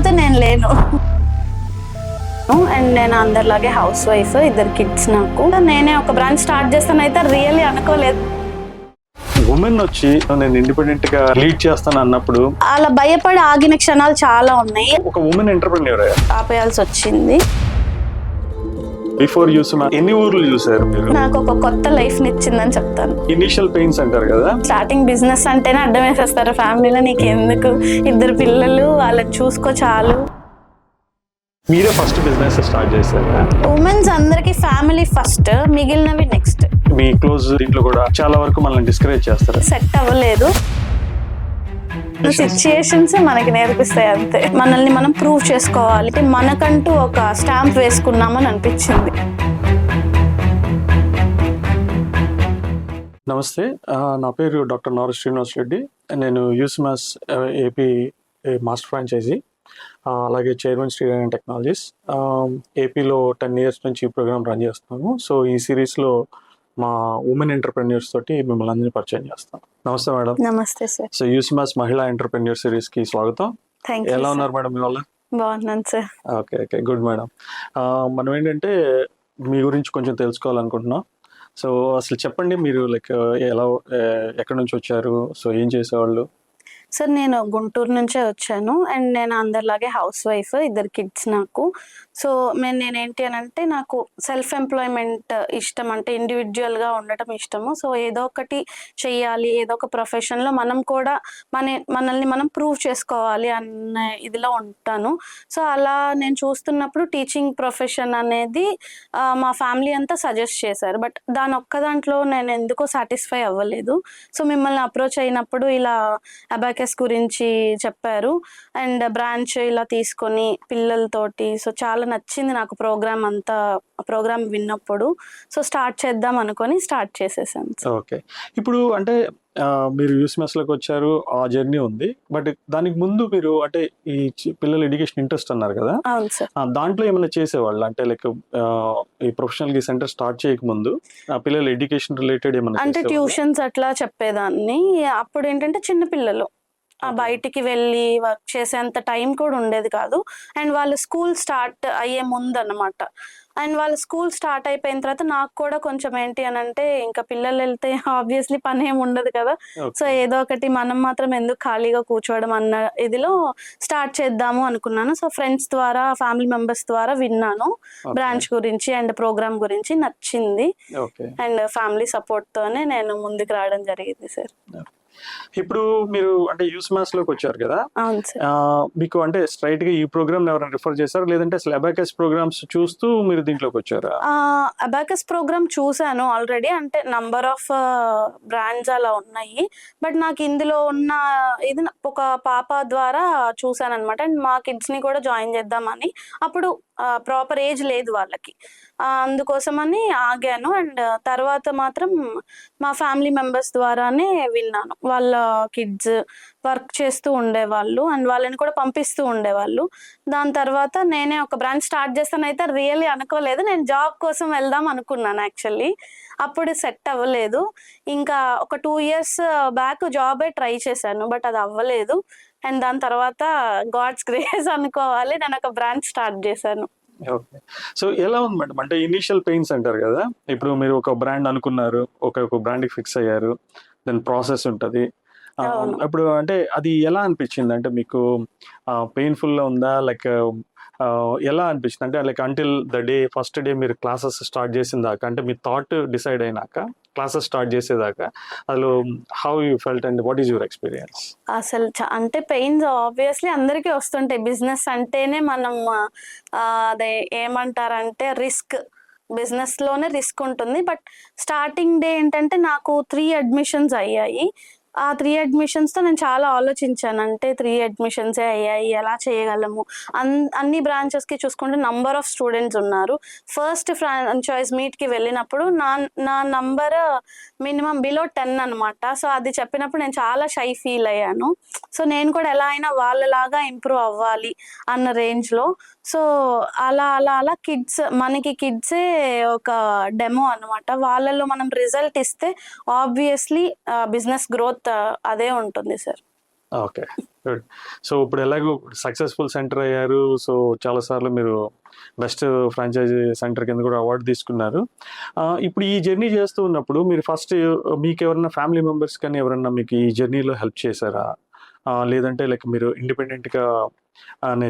కాకపోతే నేను లేను. అండ్ నేను అందరిలాగే హౌస్ వైఫ్, 2 కిడ్స్ నాకు. నేనే ఒక బ్రాంచ్ స్టార్ట్ చేస్తానైతే రియల్లీ అనుకోలేదు. ఉమెన్ వచ్చి నేను ఇండిపెండెంట్ గా లీడ్ చేస్తాను అన్నప్పుడు అలా భయపడి ఆగిన క్షణాలు చాలా ఉన్నాయి. ఒక ఉమెన్ ఎంటర్‌ప్రెన్యూర్ ఆపేయాల్సి వచ్చింది. బిఫోర్ యూస్మా ఎన్ని ఊర్లు చూసారు మీరు? నాకు ఒక కొత్త లైఫ్ నిచ్చిందని చెప్తాను. ఇనిషియల్ పెయిన్స్ అంటారు కదా, స్టార్టింగ్ బిజినెస్ అంటేనే అడ్డం వేసేస్తారు ఫ్యామిలీలో. నీకు ఎందుకు, 2 పిల్లలు, వాళ్ళని చూసుకో చాలు. మీరే ఫస్ట్ బిజినెస్ స్టార్ట్ చేశారా? ఉమెన్స్ అందరికి ఫ్యామిలీ ఫస్ట్, మిగిలినవి నెక్స్ట్. మీ క్లోజ్ దీంట్లో కూడా చాలా వరకు మనల్ని డిస్కరేజ్ చేస్తారు. సెట్ అవ్వలేదు. సిచ్యుయేషన్స్ మనకి నేర్పిస్తాయి అంతే. మనల్ని మనం ప్రూవ్ చేసుకోవాలి, మనకంటూ ఒక స్టాంప్ వేసుకున్నామని అనిపించింది. నమస్తే, నా పేరు డాక్టర్ నారు శ్రీనివాస్ రెడ్డి. నేను యూస్మాస్ ఏపీ మాస్టర్ ఫ్రాంచైజీ, అలాగే చైర్మన్ శ్రీరామ్ టెక్నాలజీస్. ఏపీలో 10 years నుంచి ఈ ప్రోగ్రామ్ రన్ చేస్తున్నాను. సో ఈ సిరీస్లో మా ఉమెన్ ఎంటర్‌ప్రెన్యూర్స్ తోటి మిమ్మల్ని అందరినీ పరిచయం చేస్తాం. నమస్తే మేడం. నమస్తే సార్. సో యూస్మాస్ మహిళా ఎంటర్‌ప్రెన్యూర్ సిరీస్ కి స్వాగతం. Thank you. ఎలా ఉన్నారు మేడం? మీ వల్ల బాగున్నాను సార్. Okay, good madam. మనం ఏంటంటే మీ గురించి కొంచెం తెలుసుకోవాలనుకుంటున్నాం. సో అసలు చెప్పండి, మీరు లైక్ ఎలా, ఎక్కడి నుంచి వచ్చారు, సో ఏం చేసేవాళ్ళు? సార్ నేను గుంటూరు నుంచే వచ్చాను. అండ్ నేను అందరిలాగే హౌస్ వైఫ్, 2 కిడ్స్ నాకు. సో నేనేంటి అని అంటే, నాకు సెల్ఫ్ ఎంప్లాయ్మెంట్ ఇష్టం, అంటే ఇండివిజువల్గా ఉండటం ఇష్టము. సో ఏదో ఒకటి చెయ్యాలి, ఏదో ఒక ప్రొఫెషన్లో మనం కూడా మనల్ని మనం ప్రూవ్ చేసుకోవాలి అన్న ఇదిలో ఉంటాను. సో అలా నేను చూస్తున్నప్పుడు టీచింగ్ ప్రొఫెషన్ అనేది మా ఫ్యామిలీ అంతా సజెస్ట్ చేశారు. బట్ ఒక్క దాంట్లో నేను ఎందుకో సాటిస్ఫై అవ్వలేదు. సో మిమ్మల్ని అప్రోచ్ అయినప్పుడు ఇలా అబాకస్ గురించి చెప్పారు అండ్ బ్రాంచ్ ఇలా తీసుకొని పిల్లలతోటి. సో చాలా నచ్చింది నాకు ప్రోగ్రామ్ అంతా, ప్రోగ్రామ్ విన్నప్పుడు. సో స్టార్ట్ చేద్దాం అనుకొని స్టార్ట్ చేసేసాను. ఓకే, ఇప్పుడు అంటే మీరు యూస్మాస్లోకి వచ్చారు, ఆ జర్నీ ఉంది. బట్ దానికి ముందు మీరు అంటే ఈ పిల్లల ఎడ్యుకేషన్ ఇంట్రెస్ట్ అన్నారు కదా. అవును సార్. దాంట్లో ఏమైనా చేసేవాళ్ళు అంటే లైక్ ఈ ప్రొఫెషనల్ కి సెంటర్ స్టార్ట్ చేయక ముందు పిల్లల ఎడ్యుకేషన్ రిలేటెడ్ ఏమైనా అంటే ట్యూషన్స్ అట్లా చెప్పేదాన్ని. అప్పుడు ఏంటంటే చిన్న పిల్లలు బయటికి వెళ్ళి వర్క్ చేసేంత టైం కూడా ఉండేది కాదు. అండ్ వాళ్ళు స్కూల్ స్టార్ట్ అయ్యే ముందు అనమాట. అండ్ వాళ్ళ స్కూల్ స్టార్ట్ అయిపోయిన తర్వాత నాకు కూడా కొంచెం ఏంటి అని అంటే, ఇంకా పిల్లలు వెళ్తే ఆబ్వియస్లీ పని ఏమి ఉండదు కదా. సో ఏదో ఒకటి మనం మాత్రం ఎందుకు ఖాళీగా కూర్చోవడం అన్న ఇదిలో స్టార్ట్ చేద్దాము అనుకున్నాను. సో ఫ్రెండ్స్ ద్వారా, ఫ్యామిలీ మెంబర్స్ ద్వారా విన్నాను బ్రాంచ్ గురించి అండ్ ప్రోగ్రామ్ గురించి, నచ్చింది. అండ్ ఫ్యామిలీ సపోర్ట్ తోనే నేను ముందుకు రావడం జరిగింది సార్. ఇప్పుడు మీరు అంటే యూస్మాస్ లోకి వచ్చారు కదా, అవును సార్. మీకు అంటే స్ట్రైట్ గా ఈ ప్రోగ్రామ్ ఎవరైనా రిఫర్ చేశారు, లేదంటే అసలు అబాకస్ ప్రోగ్రామ్స్ చూస్తూ మీరు దీంట్లోకి వచ్చారా? అబాకస్ ప్రోగ్రామ్ చూసాను ఆల్రెడీ, అంటే నంబర్ ఆఫ్ బ్రాండ్స్ అలా ఉన్నాయి. బట్ నాకు ఇందులో ఉన్న ఇది ఒక పాప ద్వారా చూసాను అనమాట. అండ్ మా కిడ్స్ ని కూడా జాయిన్ చేద్దామని, అప్పుడు ప్రాపర్ ఏజ్ లేదు వాళ్ళకి, అందుకోసమని ఆగాను. అండ్ తర్వాత మాత్రం మా ఫ్యామిలీ మెంబర్స్ ద్వారానే విన్నాను. వాళ్ళ కిడ్స్ వర్క్ చేస్తూ ఉండేవాళ్ళు అండ్ వాళ్ళని కూడా పంపిస్తూ ఉండేవాళ్ళు. దాని తర్వాత నేనే ఒక బ్రాంచ్ స్టార్ట్ చేస్తానైతే రియల్లీ అనుకోలేదు. నేను జాబ్ కోసం వెళ్దాం అనుకున్నాను యాక్చువల్లీ. అప్పుడు సెట్ అవ్వలేదు. ఇంకా ఒక 2 years బ్యాక్ జాబే ట్రై చేశాను, బట్ అది అవ్వలేదు. అండ్ దాని తర్వాత గాడ్స్ గ్రేస్ అనుకోవాలి, నేను ఒక బ్రాంచ్ స్టార్ట్ చేశాను. ఓకే, సో ఎలా ఉంది మేడం? అంటే ఇనిషియల్ పెయిన్స్ అంటారు కదా, ఇప్పుడు మీరు ఒక బ్రాండ్ అనుకున్నారు, ఒక బ్రాండ్కి ఫిక్స్ అయ్యారు, దాని ప్రాసెస్ ఉంటుంది. ఇప్పుడు అంటే అది ఎలా అనిపించింది? అంటే మీకు పెయిన్ఫుల్గా ఉందా, లైక్ ఎలా అనిపించింది? అంటే like until the day, first day మీరు క్లాసెస్ స్టార్ట్ చేసిన దాకా, అంటే మీ థాట్ డిసైడ్ అయినాక క్లాసెస్ స్టార్ట్ చేసేదాకా అసలు how you felt and what is your experience? అసలు అంటే పెయిన్స్ ఆబ్వియస్లీ అందరికీ వస్తుంటాయి. బిజినెస్ అంటేనే మనం అదే ఏమంటారంటే రిస్క్, బిజినెస్ లోనే రిస్క్ ఉంటుంది. బట్ స్టార్టింగ్ డే ఏంటంటే నాకు 3 admissions అయ్యాయి. ఆ 3 admissions తో నేను చాలా ఆలోచించాను. అంటే 3 admissions అయ్యాయి, ఎలా చేయగలము? అన్ని బ్రాంచెస్ కి చూసుకుంటే నంబర్ ఆఫ్ స్టూడెంట్స్ ఉన్నారు. ఫస్ట్ ఫ్రాంచైజ్ మీట్ కి వెళ్ళినప్పుడు నా నంబర్ మినిమం బిలో 10 అనమాట. సో అది చెప్పినప్పుడు నేను చాలా షై ఫీల్ అయ్యాను. సో నేను కూడా ఎలా అయినా వాళ్ళలాగా ఇంప్రూవ్ అవ్వాలి అన్న రేంజ్ లో. సో అలా అలా అలా మనకి కిడ్సే ఒక డెమో అనమాట. వాళ్ళలో మనం రిజల్ట్ ఇస్తే ఆబ్వియస్లీ బిజినెస్ గ్రోత్ అదే ఉంటుంది సార్. Okay, good. సో ఇప్పుడు ఎలాగో సక్సెస్ఫుల్ సెంటర్ అయ్యారు. సో చాలాసార్లు మీరు బెస్ట్ ఫ్రాంచైజీ సెంటర్ కింద కూడా అవార్డు తీసుకున్నారు. ఇప్పుడు ఈ జర్నీ చేస్తూ ఉన్నప్పుడు మీరు ఫస్ట్ మీకు ఎవరైనా ఫ్యామిలీ మెంబర్స్ కానీ ఎవరన్నా మీకు ఈ జర్నీలో హెల్ప్ చేశారా? లేదంటే లైక్ మీరు ఇండిపెండెంట్గా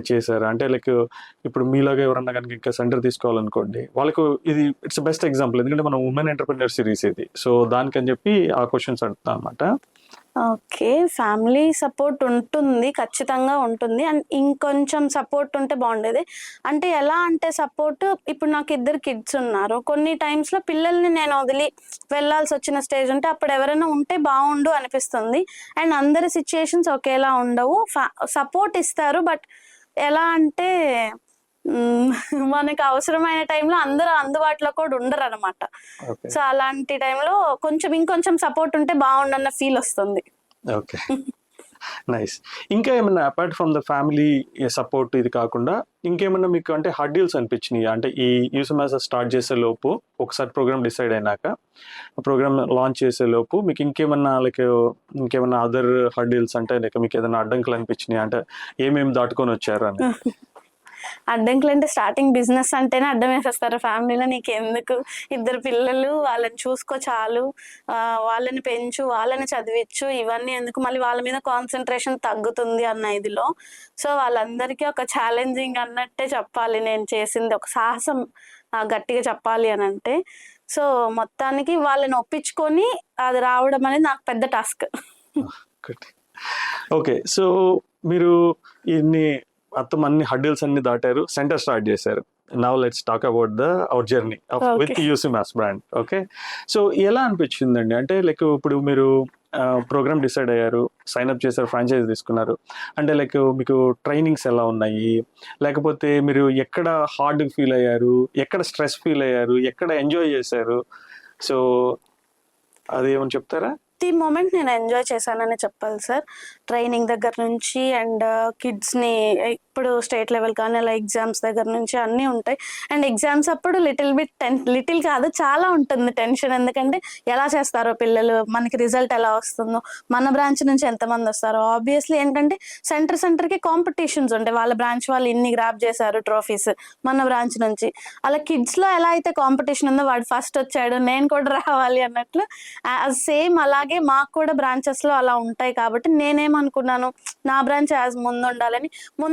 చేశారా? అంటే లైక్ ఇప్పుడు మీలాగా ఎవరన్నా కనుక ఇంకా సెంటర్ తీసుకోవాలనుకోండి, వాళ్ళకు ఇది ఇట్స్ బెస్ట్ ఎగ్జాంపుల్, ఎందుకంటే మనం ఉమెన్ ఎంటర్‌ప్రెన్యూర్ సిరీస్ ఇది. సో దానికని చెప్పి ఆ క్వశ్చన్స్ అడుగుతాను అనమాట. ఓకే. ఫ్యామిలీ సపోర్ట్ ఉంటుంది. ఖచ్చితంగా ఉంటుంది. అండ్ ఇంకొంచెం సపోర్ట్ ఉంటే బాగుండేది. అంటే ఎలా అంటే సపోర్ట్, ఇప్పుడు నాకు 2 కిడ్స్ ఉన్నారు. కొన్ని టైమ్స్‌లో పిల్లల్ని నేను వదిలి వెళ్ళాల్సొచ్చిన స్టేజ్ ఉంటే అప్పుడు ఎవరైనా ఉంటే బావుండు అనిపిస్తుంది. అండ్ అందరి సిట్యుయేషన్స్ ఒకేలా ఉండవు. సపోర్ట్ ఇస్తారు. బట్ ఎలా అంటే మనకు అవసరమైన టైంలో అందరూ అందుబాటులో కూడా ఉండరనమాట. ఓకే. సో అలాంటి టైంలో ఇంకొంచెం సపోర్ట్ ఉంటే బాగుండన్న ఫీల్ వస్తుంది. ఓకే. నైస్. ఇంకా ఏమన్నా apart from the family support ఇది కాకుండా ఇంకేమన్నా మీకు అంటే హర్డిల్స్ అనిపించినాయి? అంటే ఈ యూసమాస్ స్టార్ట్ చేసే లోపు, ఒకసారి ప్రోగ్రామ్ డిసైడ్ అయినాక, ప్రోగ్రామ్ లాంచ్ చేసే లోపు మీకు ఇంకేమన్నా అదర్ హర్డిల్స్ అంటే లైక్ మీకు ఏదైనా అడ్డంకులు అనిపించినాయి? అంటే ఏమేమి దాటుకొని వచ్చారు అని? అడ్డంకులు అంటే స్టార్టింగ్ బిజినెస్ అంటేనే అడ్డం వేసేస్తారు ఫ్యామిలీలో. నీకెందుకు, 2 పిల్లలు, వాళ్ళని చూసుకో చాలు, వాళ్ళని పెంచు, వాళ్ళని చదివించు, ఇవన్నీ ఎందుకు, మళ్ళీ వాళ్ళ మీద కాన్సన్ట్రేషన్ తగ్గుతుంది అన్న ఇదిలో. సో వాళ్ళందరికీ ఒక ఛాలెంజింగ్ అన్నట్టే చెప్పాలి. నేను చేసింది ఒక సాహసం గట్టిగా చెప్పాలి అని అంటే. సో మొత్తానికి వాళ్ళని ఒప్పించుకొని అది రావడం అనేది నాకు పెద్ద టాస్క్. ఓకే. సో మీరు ఇన్ని మొత్తం అన్ని హర్డిల్స్ అన్ని దాటారు, సెంటర్ స్టార్ట్ చేశారు. Now let's talk about our journey with UCMAS brand. Okay. So ఎలా అనిపించిందండి? అంటే లైక్ ఇప్పుడు మీరు ప్రోగ్రామ్ డిసైడ్ అయ్యారు, సైన్అప్ చేశారు, ఫ్రాంచైజ్ తీసుకున్నారు. అంటే లైక్ మీకు ట్రైనింగ్స్ ఎలా ఉన్నాయి? లేకపోతే మీరు ఎక్కడ హార్డ్ ఫీల్ అయ్యారు, ఎక్కడ స్ట్రెస్ ఫీల్ అయ్యారు, ఎక్కడ ఎంజాయ్ చేశారు? సో అది ఏమని చెప్తారా? ప్రతి మూమెంట్ నేను ఎంజాయ్ చేశానని చెప్పాలి సార్. ట్రైనింగ్ దగ్గర నుంచి అండ్ కిడ్స్ని ఇప్పుడు స్టేట్ లెవెల్ కానీ అలా ఎగ్జామ్స్ దగ్గర నుంచి అన్నీ ఉంటాయి. అండ్ ఎగ్జామ్స్ అప్పుడు లిటిల్ కాదు, చాలా ఉంటుంది టెన్షన్. ఎందుకంటే ఎలా చేస్తారో పిల్లలు, మనకి రిజల్ట్ ఎలా వస్తుందో, మన బ్రాంచ్ నుంచి ఎంతమంది వస్తారో. ఆబ్వియస్లీ ఏంటంటే సెంటర్కి కాంపిటీషన్స్ ఉంటాయి. వాళ్ళ బ్రాంచ్ వాళ్ళు ఇన్ని గ్రాప్ చేశారు ట్రోఫీస్ మన బ్రాంచ్ నుంచి. అలా కిడ్స్లో ఎలా అయితే కాంపిటీషన్ ఉందో, వాడు ఫస్ట్ వచ్చాడు నేను కూడా రావాలి అన్నట్లు సేమ్ అలాగే మాకు కూడా బ్రాంచెస్లో అలా ఉంటాయి. కాబట్టి నేనేమనుకున్నాను, నా బ్రాంచ్ యాజ్ ముందు ఉండాలని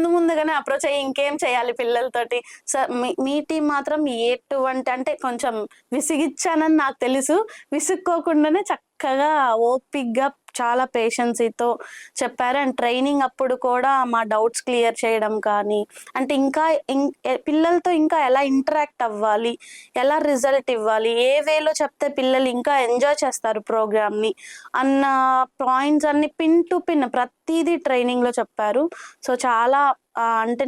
ముందుగానే అప్రోచ్ అయ్యి ఇంకేం చేయాలి పిల్లలతోటి. సార్ మీ టీం మాత్రం ఎటువంటి అంటే కొంచెం విసిగిచ్చానని నాకు తెలుసు. విసుక్కోకుండానే చక్కగా ఓపిక్గా చాలా పేషెన్సీతో చెప్పారు. అండ్ ట్రైనింగ్ అప్పుడు కూడా మా డౌట్స్ క్లియర్ చేయడం కానీ, అంటే ఇంకా పిల్లలతో ఇంకా ఎలా ఇంటరాక్ట్ అవ్వాలి, ఎలా రిజల్ట్ ఇవ్వాలి, ఏ వేలో చెప్తే పిల్లలు ఇంకా ఎంజాయ్ చేస్తారు ప్రోగ్రామ్ని అన్న పాయింట్స్ అన్ని పిన్ టు పిన్ ప్రతిదీ ట్రైనింగ్లో చెప్పారు. సో చాలా అంటే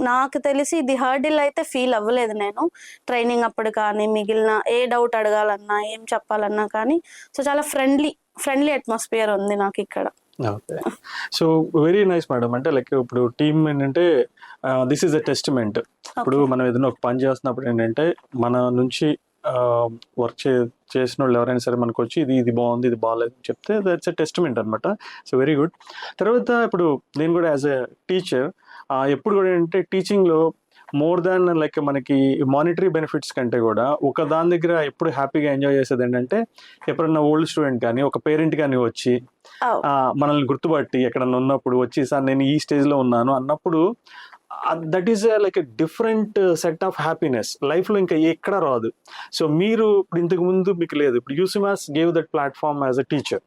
నాకు తెలిసి ఇది హర్డిల్ అయితే ఫీల్ అవ్వలేదు నేను ట్రైనింగ్ అప్పుడు కానీ, మిగిలిన ఏ డౌట్ అడగాలన్నా ఏం చెప్పాలన్నా కానీ. సో చాలా ఫ్రెండ్లీ అట్మాస్ఫియర్ ఉంది నాకు ఇక్కడ. Okay. So very nice madam. అంటే లైక్ ఇప్పుడు టీమ్ ఏంటంటే దిస్ ఈజ్ అ టెస్టిమెంట్. ఇప్పుడు మనం ఏదైనా ఒక పని చేస్తున్నప్పుడు ఏంటంటే మన నుంచి వర్క్ చేసిన వాళ్ళు ఎవరైనా సరే మనకు వచ్చి ఇది బాగుంది, ఇది బాగాలేదు అని చెప్తే దట్స్ ఎ టెస్టిమెంట్ అనమాట. So very good. తర్వాత ఇప్పుడు నేను కూడా యాజ్ ఎ టీచర్ ఎప్పుడు కూడా ఏంటంటే టీచింగ్లో మోర్ దాన్ లైక్ మనకి మానిటరీ బెనిఫిట్స్ కంటే కూడా ఒక దాని దగ్గర ఎప్పుడు హ్యాపీగా ఎంజాయ్ చేసేది ఏంటంటే, ఎప్పుడన్నా ఓల్డ్ స్టూడెంట్ కానీ ఒక పేరెంట్ కానీ వచ్చి మనల్ని గుర్తుపట్టి ఎక్కడన్నా ఉన్నప్పుడు వచ్చి, సార్ నేను ఈ స్టేజ్లో ఉన్నాను అన్నప్పుడు, that is like a different set of happiness. లైఫ్లో ఇంకా ఎక్కడ రాదు. సో మీరు ఇప్పుడు ఇంతకు ముందు మీకు లేదు, ఇప్పుడు UCMAS gave that platform as a teacher.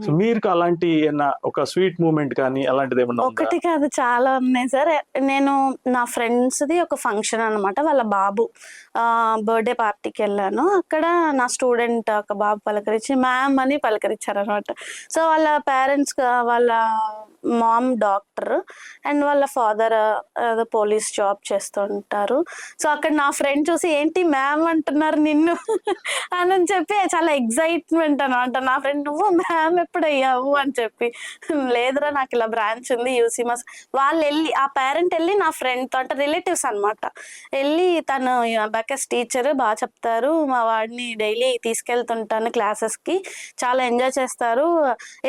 So మీరు అలాంటి ఒక స్వీట్ మూమెంట్ కానీ అలాంటిది ఏమన్నా? ఒకటి కాదు, చాలా ఉన్నాయి సార్. నేను నా ఫ్రెండ్స్ది ఒక ఫంక్షన్ అనమాట, వాళ్ళ బాబు బర్త్డే పార్టీకి వెళ్ళాను. అక్కడ నా స్టూడెంట్ ఒక బాబు పలకరించి మ్యామ్ అని పలకరించారు అనమాట. సో వాళ్ళ పేరెంట్స్, వాళ్ళ మామ్ డాక్టర్ అండ్ వాళ్ళ ఫాదర్ పోలీస్ జాబ్ చేస్తుంటారు. సో అక్కడ నా ఫ్రెండ్ చూసి ఏంటి మ్యామ్ అంటున్నారు నిన్ను అని చెప్పి చాలా ఎగ్జైట్మెంట్ అనమాట. నా ఫ్రెండ్ నువ్వు మ్యామ్ మ్యామ్ ఎప్పుడు అయ్యావు అని చెప్పి, లేదురా నాకు ఇలా బ్రాంచ్ ఉంది యూసీ మాస్. వాళ్ళు వెళ్ళి ఆ పేరెంట్ వెళ్ళి నా ఫ్రెండ్తో అంటే రిలేటివ్స్ అనమాట వెళ్ళి, తను బెకస్ టీచర్ బాగా చెప్తారు, మా వాడిని డైలీ తీసుకెళ్తుంటాను క్లాసెస్కి, చాలా ఎంజాయ్ చేస్తారు.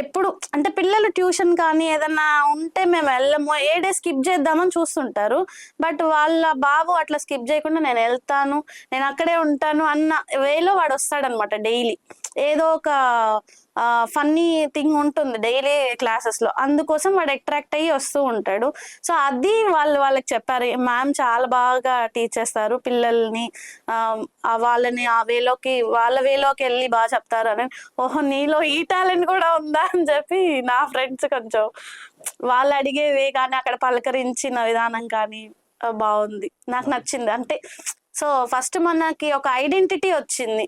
ఎప్పుడు అంటే పిల్లలు ట్యూషన్ కానీ ఏదన్నా ఉంటే మేము వెళ్ళము, ఏ డే స్కిప్ చేద్దామని చూస్తుంటారు. బట్ వాళ్ళ బాబు అట్లా స్కిప్ చేయకుండా నేను వెళ్తాను, నేను అక్కడే ఉంటాను అన్న వేలో వాడు వస్తాడనమాట. డైలీ ఏదో ఒక ఫన్నీ థింగ్ ఉంటుంది డైలీ క్లాసెస్లో, అందుకోసం వాడు అట్రాక్ట్ అయ్యి వస్తూ ఉంటాడు. సో అది వాళ్ళకి చెప్పారు, మ్యామ్ చాలా బాగా టీచ్ చేస్తారు పిల్లల్ని, వాళ్ళని ఆ వేలోకి వాళ్ళ వేలోకి వెళ్ళి బాగా చెప్తారు అని. ఓహో నీలో ఈ టాలెంట్ కూడా ఉందా అని చెప్పి నా ఫ్రెండ్స్ కొంచెం వాళ్ళు అడిగేవి కానీ అక్కడ పలకరించిన విధానం కానీ బాగుంది, నాకు నచ్చింది. అంటే సో ఫస్ట్ మనకి ఒక ఐడెంటిటీ వచ్చింది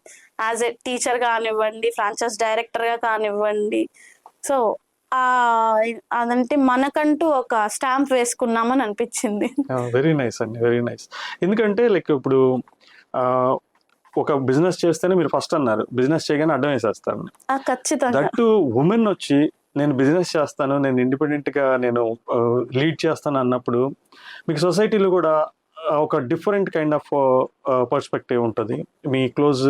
యాజ్ ఎ టీచర్ కానివ్వండి, ఫ్రాంచైజ్ డైరెక్టర్గా కానివ్వండి. సో అదంటే మనకంటూ ఒక స్టాంప్ వేసుకున్నామని అనిపించింది. వెరీ నైస్ అండి, వెరీ నైస్. ఎందుకంటే లైక్ ఇప్పుడు ఒక బిజినెస్ చేస్తేనే మీరు ఫస్ట్ అన్నారు, బిజినెస్ చేయగానే అడ్డం వేసేస్తారు. ఖచ్చితంగా. దట్టు ఉమెన్ వచ్చి నేను బిజినెస్ చేస్తాను, నేను ఇండిపెండెంట్గా నేను లీడ్ చేస్తాను అన్నప్పుడు మీకు సొసైటీలో కూడా ఒక డిఫరెంట్ కైండ్ ఆఫ్ పర్స్పెక్టివ్ ఉంటుంది. మీ క్లోజ్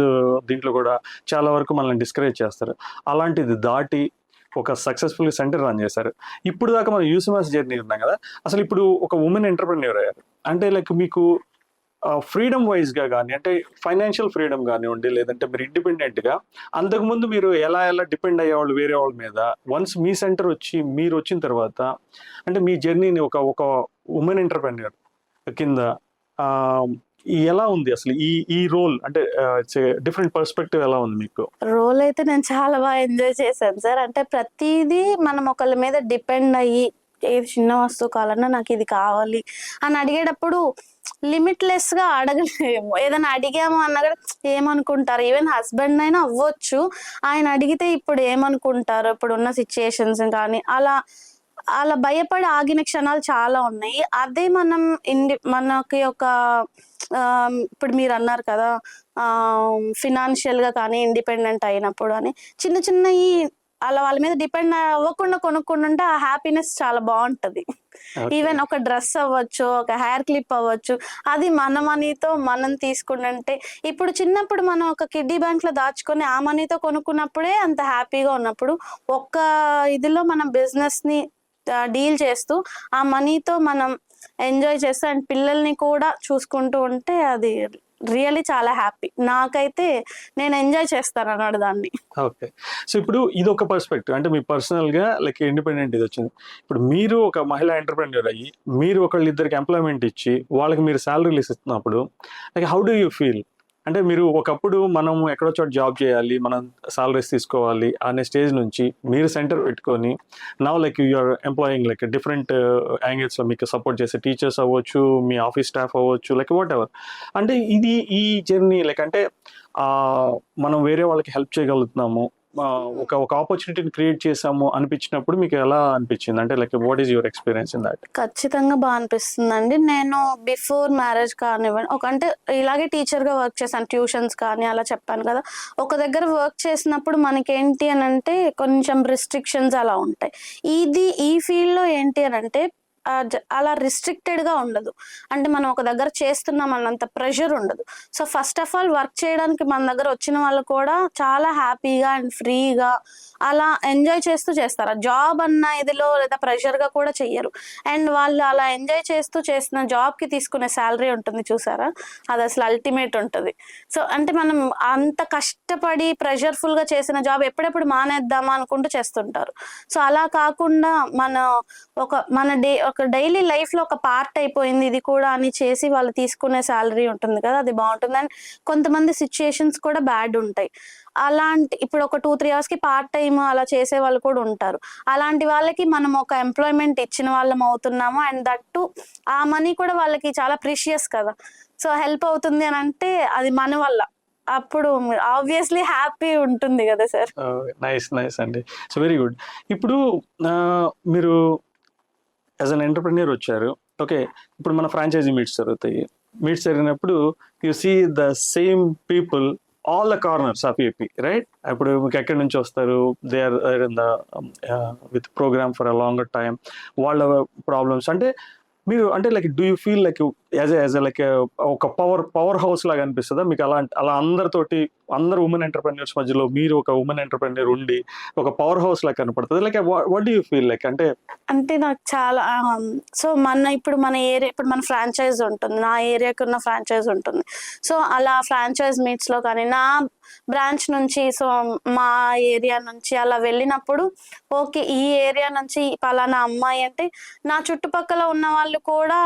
దీంట్లో కూడా చాలా వరకు మనల్ని డిస్కరేజ్ చేస్తారు. అలాంటిది దాటి ఒక సక్సెస్ఫుల్ సెంటర్ రన్ చేశారు. ఇప్పుడు దాకా మనం యూసీమాస్ జర్నీ ఉన్నాం కదా, అసలు ఇప్పుడు ఒక ఉమెన్ ఎంటర్‌ప్రెన్యూర్ అయ్యారు అంటే లైక్ మీకు ఫ్రీడమ్ వైజ్గా కానీ అంటే ఫైనాన్షియల్ ఫ్రీడమ్ కానివ్వండి, లేదంటే మీరు ఇండిపెండెంట్గా, అంతకుముందు మీరు ఎలా డిపెండ్ అయ్యేవాళ్ళు వేరే వాళ్ళ మీద, వన్స్ మీ సెంటర్ వచ్చి మీరు వచ్చిన తర్వాత అంటే మీ జర్నీని ఒక ఉమెన్ ఎంటర్‌ప్రెన్యూర్ కింద ఎలా ఉంది అసలు ఈ రోల్? అంటే డిఫరెంట్ పర్స్పెక్టివ్ ఎలా ఉంది మీకు? రోల్ అయితే నేను చాలా బాగా ఎంజాయ్ చేశాను సార్. అంటే ప్రతిదీ మనం ఒకళ్ళ మీద డిపెండ్ అయ్యి ఏది చిన్న వస్తువు కావాలన్నా నాకు ఇది కావాలి అని అడిగేటప్పుడు లిమిట్లెస్ గా అడగలేము. ఏదైనా అడిగాము అన్నా కూడా ఏమనుకుంటారు, ఈవెన్ హస్బెండ్ అయినా అవ్వచ్చు, ఆయన అడిగితే ఇప్పుడు ఏమనుకుంటారు, ఇప్పుడు ఉన్న సిచ్యుయేషన్స్ కానీ అలా అలా భయపడి ఆగిన క్షణాలు చాలా ఉన్నాయి. అదే మనం మనకి ఒక ఇప్పుడు మీరు అన్నారు కదా ఫినాన్షియల్ గా కానీ ఇండిపెండెంట్ అయినప్పుడు అని, చిన్న చిన్నవి అలా వాళ్ళ మీద డిపెండ్ అవ్వకుండా కొనుక్కుంటుంటే ఆ హ్యాపీనెస్ చాలా బాగుంటది. ఈవెన్ ఒక డ్రెస్ అవ్వచ్చు, ఒక హెయిర్ క్లిప్ అవ్వచ్చు, అది మన మనీతో మనం తీసుకుంటుంటే, ఇప్పుడు చిన్నప్పుడు మనం ఒక కిడ్డీ బ్యాంక్ లో దాచుకొని ఆ మనీతో కొనుక్కున్నప్పుడే అంత హ్యాపీగా ఉన్నప్పుడు, ఒక్క ఇదిలో మనం బిజినెస్ ని డీల్ చేస్తూ ఆ మనీతో మనం ఎంజాయ్ చేస్తూ అండ్ పిల్లల్ని కూడా చూసుకుంటూ ఉంటే అది రియల్లీ చాలా హ్యాపీ. నాకైతే నేను ఎంజాయ్ చేస్తాను అన్నాడు దాన్ని. ఓకే. సో ఇప్పుడు ఇది ఒక పర్స్పెక్టివ్, అంటే మీ పర్సనల్ గా లైక్ ఇండిపెండెంట్ ఇది వచ్చింది. ఇప్పుడు మీరు ఒక మహిళా ఎంటర్‌ప్రెన్యూర్ అయ్యి మీరు ఒకళ్ళిద్దరికి ఎంప్లాయ్మెంట్ ఇచ్చి వాళ్ళకి మీరు సాలరీస్ ఇస్తున్నప్పుడు like how do you feel? అంటే మీరు ఒకప్పుడు మనం ఎక్కడో చోట జాబ్ చేయాలి, మనం సాలరీస్ తీసుకోవాలి అనే స్టేజ్ నుంచి మీరు సెంటర్ పెట్టుకొని now like you're employing like different యాంగిల్స్లో మీకు సపోర్ట్ చేసే టీచర్స్ అవ్వచ్చు, మీ ఆఫీస్ స్టాఫ్ అవ్వచ్చు, లైక్ వాట్ ఎవర్. అంటే ఇది ఈ జర్నీ లైక్ అంటే మనం వేరే వాళ్ళకి హెల్ప్ చేయగలుగుతున్నాము, ఒక ఆపర్చునిటీని క్రియేట్ చేసాము అనిపించినప్పుడు మీకు ఎలా అనిపించింది? అంటే like what is your experience in that? ఖచ్చితంగా బాగా అనిపిస్తుందండి. నేను బిఫోర్ మ్యారేజ్ కానివ్వండి, అంటే ఇలాగే టీచర్గా వర్క్ చేశాను, ట్యూషన్స్ కానీ అలా చెప్పాను కదా. ఒక దగ్గర వర్క్ చేసినప్పుడు మనకేంటి అని అంటే కొంచెం రిస్ట్రిక్షన్స్ అలా ఉంటాయి. ఈ ఫీల్డ్లో ఏంటి అని అంటే అలా రిస్ట్రిక్టెడ్గా ఉండదు. అంటే మనం ఒక దగ్గర చేస్తున్నాం అన్నంత ప్రెషర్ ఉండదు. So first of all work చేయడానికి మన దగ్గర వచ్చిన వాళ్ళు కూడా చాలా హ్యాపీగా అండ్ ఫ్రీగా అలా ఎంజాయ్ చేస్తూ చేస్తారు. జాబ్ అన్న ఇదిలో లేదా ప్రెషర్గా కూడా చెయ్యరు. అండ్ వాళ్ళు అలా ఎంజాయ్ చేస్తూ చేసిన జాబ్కి తీసుకునే శాలరీ ఉంటుంది చూసారా, అది అసలు అల్టిమేట్ ఉంటుంది. సో అంటే మనం అంత కష్టపడి ప్రెషర్ఫుల్గా చేసిన జాబ్ ఎప్పుడెప్పుడు మానేద్దామా అనుకుంటూ చేస్తుంటారు. సో అలా కాకుండా ఒక డైలీ లైఫ్ లో ఒక పార్ట్ అయిపోయింది ఇది కూడా అని చేసి వాళ్ళు తీసుకునే శాలరీ ఉంటుంది కదా, అది బాగుంటుంది. అండ్ కొంతమంది సిచ్యుయేషన్స్ కూడా బ్యాడ్ ఉంటాయి. అలాంటి ఇప్పుడు ఒక 2-3 hours కి పార్ట్ టైం అలా చేసే వాళ్ళు కూడా ఉంటారు. అలాంటి వాళ్ళకి మనం ఒక ఎంప్లాయ్మెంట్ ఇచ్చిన వాళ్ళం అవుతున్నాము. అండ్ దట్టు ఆ మనీ కూడా వాళ్ళకి చాలా ప్రీషియస్ కదా, సో హెల్ప్ అవుతుంది అని అంటే అది మన వల్ల, అప్పుడు ఆబ్వియస్లీ హ్యాపీ ఉంటుంది కదా సార్. నైస్ అండి. So very good. ఇప్పుడు మీరు యాజ్ అన్ ఎంటర్‌ప్రెన్యూర్ వచ్చారు. ఓకే. ఇప్పుడు మన ఫ్రాంచైజీ మీట్స్ జరుగుతాయి. మీట్స్ జరిగినప్పుడు you see the same people all the corners of AP, right? ఇప్పుడు మీకు ఎక్కడి నుంచి వస్తారు, they are in the with program for a longer time, వాళ్ళ ప్రాబ్లమ్స్ అంటే మీరు అంటే like do you feel like as like ఒక పవర్ హౌస్ లాగా అనిపిస్తుందా మీకు? అలా అందరితోటి, అందరు ఉమెన్ ఎంటర్‌ప్రెన్యూర్స్ మధ్యలో మీరు ఒక ఉమెన్ ఎంటర్‌ప్రెన్యూర్ ఉండి ఒక పవర్ హౌస్ లాగా కనపడుతుంది. Like what do you feel like? అంటే నాకు చాలా సో ఇప్పుడు మన ఏరియా, ఇప్పుడు మన ఫ్రాంచైజ్ ఉంటుంది, నా ఏరియాకి ఉన్న ఫ్రాంచైజ్ ఉంటుంది. సో అలా ఫ్రాంచైజ్ మీట్స్ లో కానీ నా బ్రాంచ్ నుంచి, సో మా ఏరియా నుంచి అలా వెళ్ళినప్పుడు ఓకే ఈ ఏరియా నుంచి పలానా అమ్మాయి అంటే నా చుట్టుపక్కల ఉన్న వాళ్ళు కూడా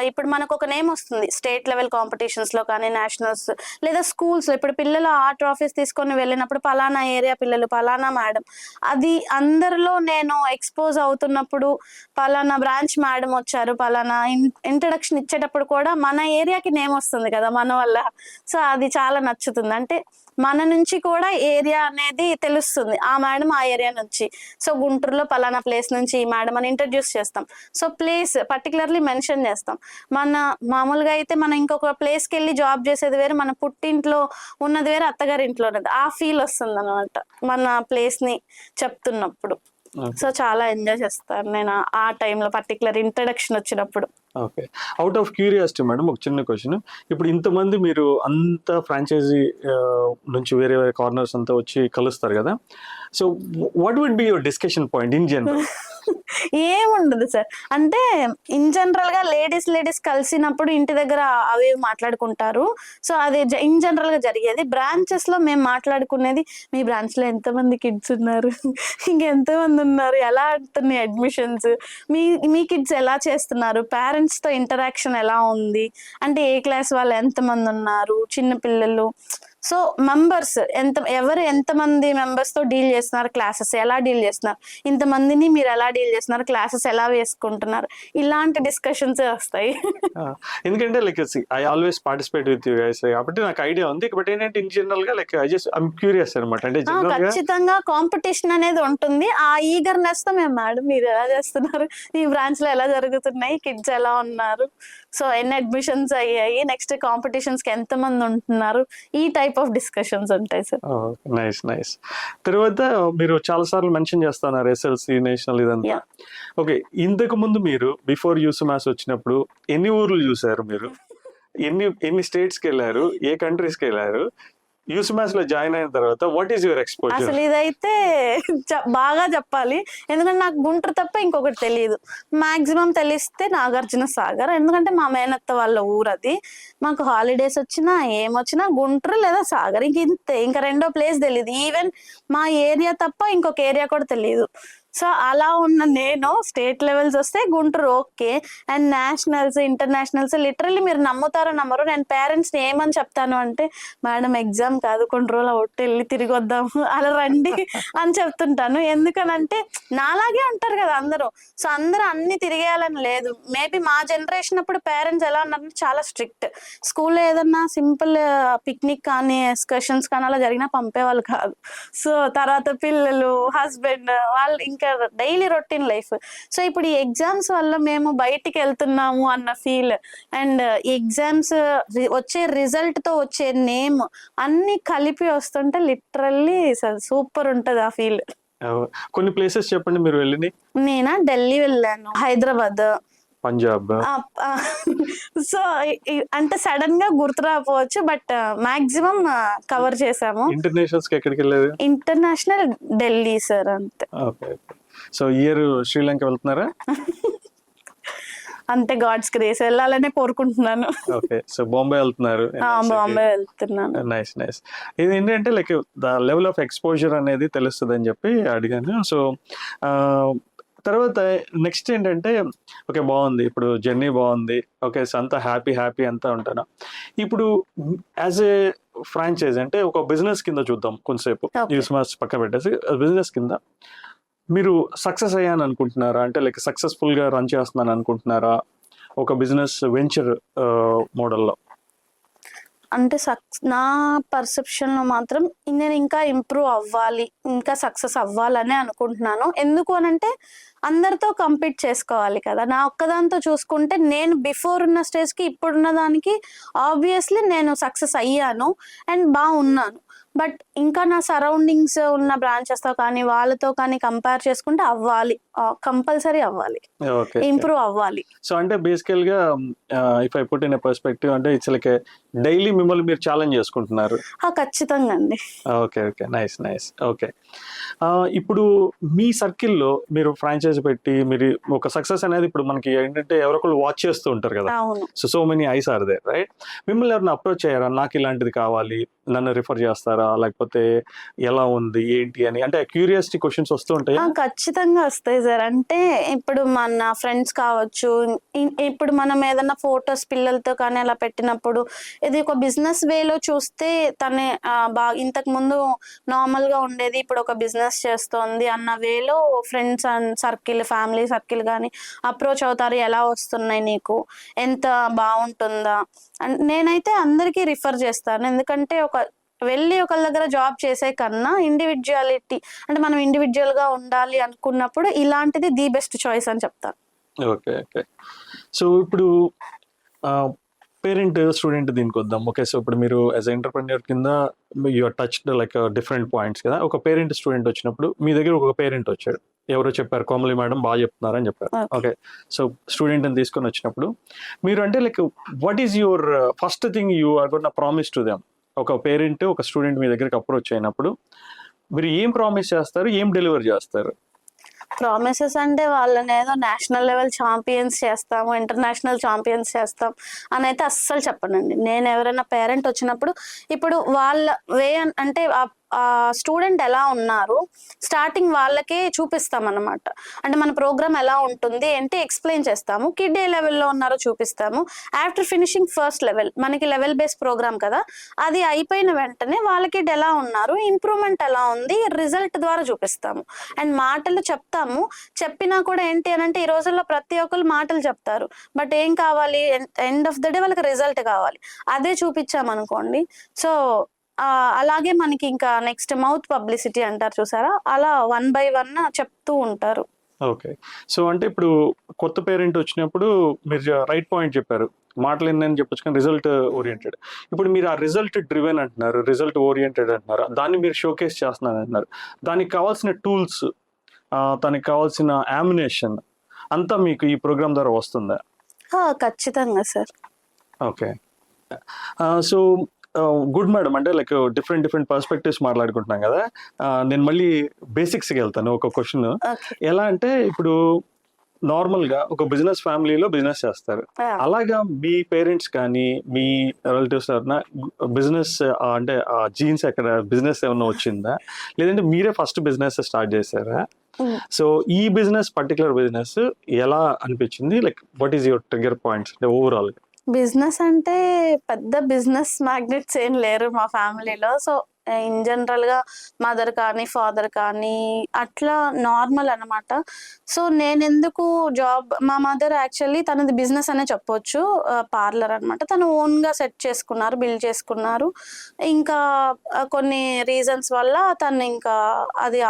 ఇప్పుడు మనకు ఒక నేమ్ వస్తుంది స్టేట్ లెవెల్ కాంపిటీషన్స్ లో కానీ, నేషనల్స్ లేదా స్కూల్స్. ఇప్పుడు పిల్లలు ఆ ట్రాఫీస్ తీసుకొని వెళ్ళినప్పుడు పలానా ఏరియా పిల్లలు, పలానా మేడం, అది అందరిలో నేను ఎక్స్పోజ్ అవుతున్నప్పుడు పలానా బ్రాంచ్ మేడం వచ్చారు, పలానా ఇంట్రడక్షన్ ఇచ్చేటప్పుడు కూడా మన ఏరియాకి నేమ్ వస్తుంది కదా మన వల్ల. సో అది చాలా నచ్చుతుంది. అంటే మన నుంచి కూడా ఏరియా అనేది తెలుస్తుంది, ఆ మేడం ఆ ఏరియా నుంచి. సో గుంటూరులో పలానా ప్లేస్ నుంచి ఈ మేడం అని ఇంట్రడ్యూస్ చేస్తాం. సో ప్లేస్ పర్టికులర్లీ మెన్షన్ చేస్తాం. మన మామూలుగా అయితే మనం ఇంకొక ప్లేస్కి వెళ్ళి జాబ్ చేసేది వేరు, మన పుట్టింట్లో ఉన్నది వేరు, అత్తగారి ఇంట్లో ఉన్నది, ఆ ఫీల్ వస్తుంది అనమాట మన ప్లేస్ ని చెప్తున్నప్పుడు. సో చాలా ఎంజాయ్ చేస్తాను నేను ఆ టైంలో, పర్టికులర్ ఇంట్రడక్షన్ వచ్చినప్పుడు. Okay. Out of curiosity madam ఒక చిన్న క్వశ్చన్. ఇప్పుడు ఇంతమంది మీరు అంత ఫ్రాంచైజీ నుంచి వేరే వేరే కార్నర్స్ అంతా వచ్చి కలుస్తారు కదా, so what would be your discussion point in general? ఏముండదు సార్, అంటే ఇన్ జనరల్ గా లేడీస్ కలిసినప్పుడు ఇంటి దగ్గర అవి మాట్లాడుకుంటారు. సో అది ఇన్ జనరల్ గా జరిగేది. బ్రాంచెస్ లో మేము మాట్లాడుకునేది, మీ బ్రాంచ్ లో ఎంతమంది కిడ్స్ ఉన్నారు, ఇంకెంతమంది ఉన్నారు, ఎలా ఆడుతున్నాయి అడ్మిషన్స్, మీ కిడ్స్ ఎలా చేస్తున్నారు, పేరెంట్స్ తో ఇంటరాక్షన్ ఎలా ఉంది, అంటే ఏ క్లాస్ వాళ్ళు ఎంతమంది ఉన్నారు, చిన్న పిల్లలు, సో మెంబర్స్ ఎవరు ఎంతమంది మెంబర్స్ తో డీల్ చేస్తున్నారు, క్లాసెస్ ఎలా డీల్ చేస్తున్నారు, ఇంతమందిని మీరు ఎలా డీల్ చేస్తున్నారు, క్లాసెస్ ఎలా వేసుకుంటున్నారు, ఇలాంటి డిస్కషన్స్ వస్తాయి. ఎందుకంటే like I always participate with you guys కాబట్టి నాకు ఐడియా ఉంది. బట్ ఏంటంటే ఇన్ జనరల్ గా లైక్ ఐఎమ్ క్యూరియస్ అనమాట. అంటే ఖచ్చితంగా కాంపిటీషన్ అనేది ఉంటుంది. ఆ ఈగర్నెస్ తో మేము మేడం మీరు ఎలా చేస్తున్నారు, ఈ బ్రాంచ్ లో ఎలా జరుగుతున్నాయి, కిడ్స్ ఎలా ఉన్నారు, సో ఎన్ని అడ్మిషన్స్ అయ్యాయి, నెక్స్ట్ కాంపిటీషన్స్ కి ఎంత మంది ఉంటున్నారు, ఈ టైప్ ఆఫ్ డిస్కషన్స్ ఉంటాయి సార్. నైస్. తర్వాత మీరు చాలా సార్లు మెన్షన్ చేస్తున్నారు ఎస్ఎల్సి, నేషనల్ ఇదంతా. ఓకే, ఇంతకు ముందు మీరు బిఫోర్ యూసుమాస్ వచ్చినప్పుడు ఎన్ని ఊర్లు చూసారు మీరు? ఎన్ని స్టేట్స్ కి వెళ్ళారు, ఏ కంట్రీస్ కి వెళ్ళారు? యూసుమాస్ లో జాయిన్ అయిన తర్వాత వాట్ ఈస్ యువర్ ఎక్స్పోజర్? అసలు ఇదైతే బాగా చెప్పాలి, ఎందుకంటే నాకు గుంటూరు తప్ప ఇంకొకటి తెలియదు. మాక్సిమం తెలిస్తే నాగార్జున సాగర్, ఎందుకంటే మా మేనత్త వాళ్ళ ఊరు అది. మాకు హాలిడేస్ వచ్చినా ఏమొచ్చినా గుంటూరు లేదా సాగర్, ఇంతే, ఇంకా రెండో ప్లేస్ తెలియదు. ఈవెన్ మా ఏరియా తప్ప ఇంకొక ఏరియా కూడా తెలియదు. సో అలా ఉన్న నేను స్టేట్ లెవెల్స్ వస్తే Guntur okay, and nationals, internationals literally మీరు నమ్ముతారో నమ్మరు, నేను పేరెంట్స్ ని ఏమని చెప్తాను అంటే, మేడం ఎగ్జామ్ కాదు, కొన్ని రోజులు అవుట్ వెళ్ళి తిరిగి వద్దాము, అలా రండి అని చెప్తుంటాను. ఎందుకనంటే నాలాగే ఉంటారు కదా అందరూ, సో అందరూ అన్ని తిరిగేయాలని లేదు. మేబీ మా జనరేషన్ అప్పుడు పేరెంట్స్ ఎలా ఉన్నారంటే చాలా స్ట్రిక్ట్. స్కూల్లో ఏదన్నా సింపుల్ పిక్నిక్ కానీ ఎక్స్కర్షన్స్ కానీ అలా జరిగినా పంపేవాళ్ళు కాదు. సో తర్వాత పిల్లలు, హస్బెండ్, వాళ్ళు ఇంకా డైలీ రొటీన్ లైఫ్. సో ఇప్పుడు ఈ ఎగ్జామ్స్ వల్ల మేము బయటికి వెళ్తున్నాము అన్న ఫీల్, అండ్ ఎగ్జామ్స్ వచ్చే రిజల్ట్ తో వచ్చే నేమ్ అన్ని కలిపి వస్తుంటే లిటరల్లీ సూపర్ ఉంటది ఆ ఫీల్. కొన్ని ప్లేసెస్ చెప్పండి మీరు వెళ్ళింది. నేనా ఢిల్లీ వెళ్ళాను, హైదరాబాద్, పంజాబ్. సో అంటే సడన్ గా గుర్తు రాకపోవచ్చు, బట్ మాక్సిమం కవర్ చేసాము. ఇంటర్నేషనల్స్ కి ఎక్కడికి వెళ్ళారు? ఇంటర్నేషనల్ ఢిల్లీ సార్, అంతే. సో ఇయర్ శ్రీలంక వెళ్తున్నారా? అంతే, గాడ్స్ గ్రేస్ వెళ్ళాలనే కోరుకుంటున్నాను. ఓకే, సో బాంబే వెళ్తున్నారు. బాంబే వెళ్తున్నాను. నైస్. ఇది ఏంటంటే like the level of exposure అనేది తెలుస్తుంది అని చెప్పి అడిగాను. సో తర్వాత నెక్స్ట్ ఏంటంటే, ఓకే బాగుంది, ఇప్పుడు జర్నీ బాగుంది, ఓకే అంతా హ్యాపీ అంతా ఉంటాను. ఇప్పుడు యాజ్ ఏ ఫ్రాంచైజ్ అంటే ఒక బిజినెస్ కింద చూద్దాం కొంతసేపు, యూసుమాస్ పక్క పెట్టేసి బిజినెస్ కింద మీరు సక్సెస్ అయ్యాను అనుకుంటున్నారా? అంటే లైక్ సక్సెస్ఫుల్ గా రన్ చేస్తున్నాను అనుకుంటున్నారా ఒక బిజినెస్ వెంచర్ మోడల్లో? అంటే నా పర్సెప్షన్ లో మాత్రం నేను ఇంకా ఇంప్రూవ్ అవ్వాలి, ఇంకా సక్సెస్ అవ్వాలని అనుకుంటున్నాను. ఎందుకు అనంటే అందరితో కంపీట్ చేసుకోవాలి కదా. నా ఒక్కదాంతో చూసుకుంటే నేను బిఫోర్ ఉన్న స్టేజ్కి ఇప్పుడున్న దానికి ఆబ్వియస్లీ నేను సక్సెస్ అయ్యాను అండ్ బాగున్నాను. బట్ ఇంకా నా సరౌండింగ్స్ ఉన్న బ్రాంచెస్తో కానీ వాళ్ళతో కానీ కంపేర్ చేసుకుంటే అవ్వాలి, కంపల్సరీ అవ్వాలి, ఓకే. ఇంప్రూవ్ అవ్వాలి. సో అంటే బేసికల్ గా if I put in perspective అంటే ఇట్స్ లైక్ డైలీ మిమ్మల్ని మీరు ఛాలెంజ్ చేసుకుంటున్నారు. ఖచ్చితంగా అండి. Okay okay, nice nice. Okay, ఇప్పుడు మీ సర్కిల్లో మీరు ఫ్రాంచైజ్ పెట్టి మీరు ఒక సక్సెస్ అనేది ఇప్పుడు మనకి ఏంటంటే ఎవరొకరు వాచ్ చేస్తూ ఉంటారు కదా. అవును. So many eyes are there, right? మిమ్మల్ని ఎవరైనా అప్రోచ్ అయ్యారా, నాకు ఇలాంటిది కావాలి, నన్ను రిఫర్ చేస్తారా, లేకపోతే ఎలా ఉంది ఏంటి అని, అంటే క్యూరియాసిటీ క్వశ్చన్స్ వస్తూ ఉంటాయి? ఖచ్చితంగా వస్తాయి సార్. అంటే ఇప్పుడు మన ఫ్రెండ్స్ కావచ్చు, ఇప్పుడు మనం ఏదైనా ఫొటోస్ పిల్లలతో కానీ అలా పెట్టినప్పుడు ఇది ఒక బిజినెస్ వేలో చూస్తే తనే బాగా ఇంతకు ముందు నార్మల్ గా ఉండేది ఇప్పుడు ఒక బిజినెస్ చేస్తోంది అన్న వేలో friends and circle, family circle కానీ అప్రోచ్ అవుతారు. ఎలా వస్తున్నాయి నీకు, ఎంత బాగుంటుందా. నేనైతే అందరికీ రిఫర్ చేస్తాను. ఎందుకంటే వెళ్ళి ఒకళ్ళ దగ్గర జాబ్ చేసే కన్నా ఇండివిజువాలిటీ, అంటే మనం ఇండివిజువల్ గా ఉండాలి అనుకున్నప్పుడు ఇలాంటిది ది బెస్ట్ చాయిస్ అని చెప్తాను. Okay okay. సో ఇప్పుడు పేరెంట్ స్టూడెంట్ దీనికి వద్దాం. ఓకే, సో ఇప్పుడు మీరు యాజ్ ఎంటర్‌ప్రెన్యూర్ కింద you are touched like different points కదా. ఒక పేరెంట్ స్టూడెంట్ వచ్చినప్పుడు మీ దగ్గర ఒక పేరెంట్ వచ్చాడు, ఎవరో చెప్పారు కోమలి మేడం బాగా చెప్తున్నారని చెప్పారు. ఓకే, సో స్టూడెంట్ అని తీసుకొని వచ్చినప్పుడు మీరు అంటే like what is your first thing you are gonna promise to them? ఒక పేరెంట్ ఒక స్టూడెంట్ మీ దగ్గరికి అప్రోచ్ అయినప్పుడు మీరు ఏం ప్రామిస్ చేస్తారు, ఏం డెలివర్ చేస్తారు? ప్రామిసెస్ అంటే వాళ్ళని ఏదో నేషనల్ లెవెల్ ఛాంపియన్స్ చేస్తాము, ఇంటర్నేషనల్ ఛాంపియన్స్ చేస్తాం అని అయితే అస్సలు చెప్పనండి. నేను ఎవరైనా పేరెంట్ వచ్చినప్పుడు ఇప్పుడు వాళ్ళ వే అంటే ఆ స్టూడెంట్ ఎలా ఉన్నారు స్టార్టింగ్ వాళ్ళకే చూపిస్తాం అన్నమాట. అంటే మన ప్రోగ్రామ్ ఎలా ఉంటుంది ఏంటి ఎక్స్ప్లెయిన్ చేస్తాము. కిడ్ ఏ లెవెల్లో ఉన్నారో చూపిస్తాము. ఆఫ్టర్ ఫినిషింగ్ ఫస్ట్ లెవెల్, మనకి లెవెల్ బేస్ ప్రోగ్రామ్ కదా, అది అయిపోయిన వెంటనే వాళ్ళ కిడ్ ఎలా ఉన్నారు, ఇంప్రూవ్మెంట్ ఎలా ఉంది, రిజల్ట్ ద్వారా చూపిస్తాము. అండ్ మాటలు చెప్తాము. చెప్పినా కూడా ఏంటి అని అంటే ఈ రోజుల్లో ప్రతి ఒక్కరు మాటలు చెప్తారు, బట్ ఏం కావాలి, ఎండ్ ఆఫ్ ద డే వాళ్ళకి రిజల్ట్ కావాలి. అదే చూపించామనుకోండి. సో అలాగే మనకి ఇంకా నెక్స్ట్ మౌత్ పబ్లిసిటీ అంటారు చూసారా, అలా 1 by 1 చెప్తూ ఉంటారు. ఓకే, సో అంటే ఇప్పుడు కొత్త పేరెంట్ వచ్చినప్పుడు మీరు రైట్ పాయింట్ చెప్పారు, మాటలు ఎన్నని చెప్పొచ్చు కానీ రిజల్ట్ ఓరియంటెడ్. ఇప్పుడు మీరు ఆ రిజల్ట్ డ్రివెన్ అంటున్నారు, రిజల్ట్ ఓరియంటెడ్ అంటున్నారు, దాన్ని మీరు షోకేస్ చేస్తున్నారు అంటున్నారు. దానికి కావాల్సిన టూల్స్, దానికి కావాల్సిన యామినేషన్ అంతా మీకు ఈ ప్రోగ్రామ్ ద్వారా వస్తుందా? ఖచ్చితంగా sir. Okay, so good madam. అంటే లైక్ డిఫరెంట్ పర్స్పెక్టివ్స్ మాట్లాడుకుంటున్నాం కదా. నేను మళ్ళీ బేసిక్స్కి వెళ్తాను. ఒక క్వశ్చన్ ఎలా అంటే ఇప్పుడు నార్మల్గా ఒక బిజినెస్ ఫ్యామిలీలో బిజినెస్ చేస్తారు, అలాగా మీ పేరెంట్స్ కానీ మీ రిలేటివ్స్ ఎవరైనా బిజినెస్ అంటే జీన్స్ ఎక్కడ బిజినెస్ ఏమన్నా వచ్చిందా, లేదంటే మీరే ఫస్ట్ బిజినెస్ స్టార్ట్ చేశారా? సో ఈ బిజినెస్ పర్టికులర్ బిజినెస్ ఎలా అనిపించింది, like what is your trigger points అంటే ఓవరాల్? బిజినెస్ అంటే పెద్ద బిజినెస్ మ్యాగ్నెట్స్ ఏం లేరు మా ఫ్యామిలీలో. సో ఇన్ జనరల్ గా మదర్ కానీ ఫాదర్ కానీ అట్లా నార్మల్ అనమాట. సో నేను ఎందుకు జాబ్, మా మదర్ యాక్చువల్లీ తనది బిజినెస్ అనే చెప్పొచ్చు, పార్లర్ అనమాట. తను ఓన్ గా సెట్ చేసుకున్నారు, బిల్డ్ చేసుకున్నారు. ఇంకా కొన్ని రీజన్స్ వల్ల తను ఇంకా అది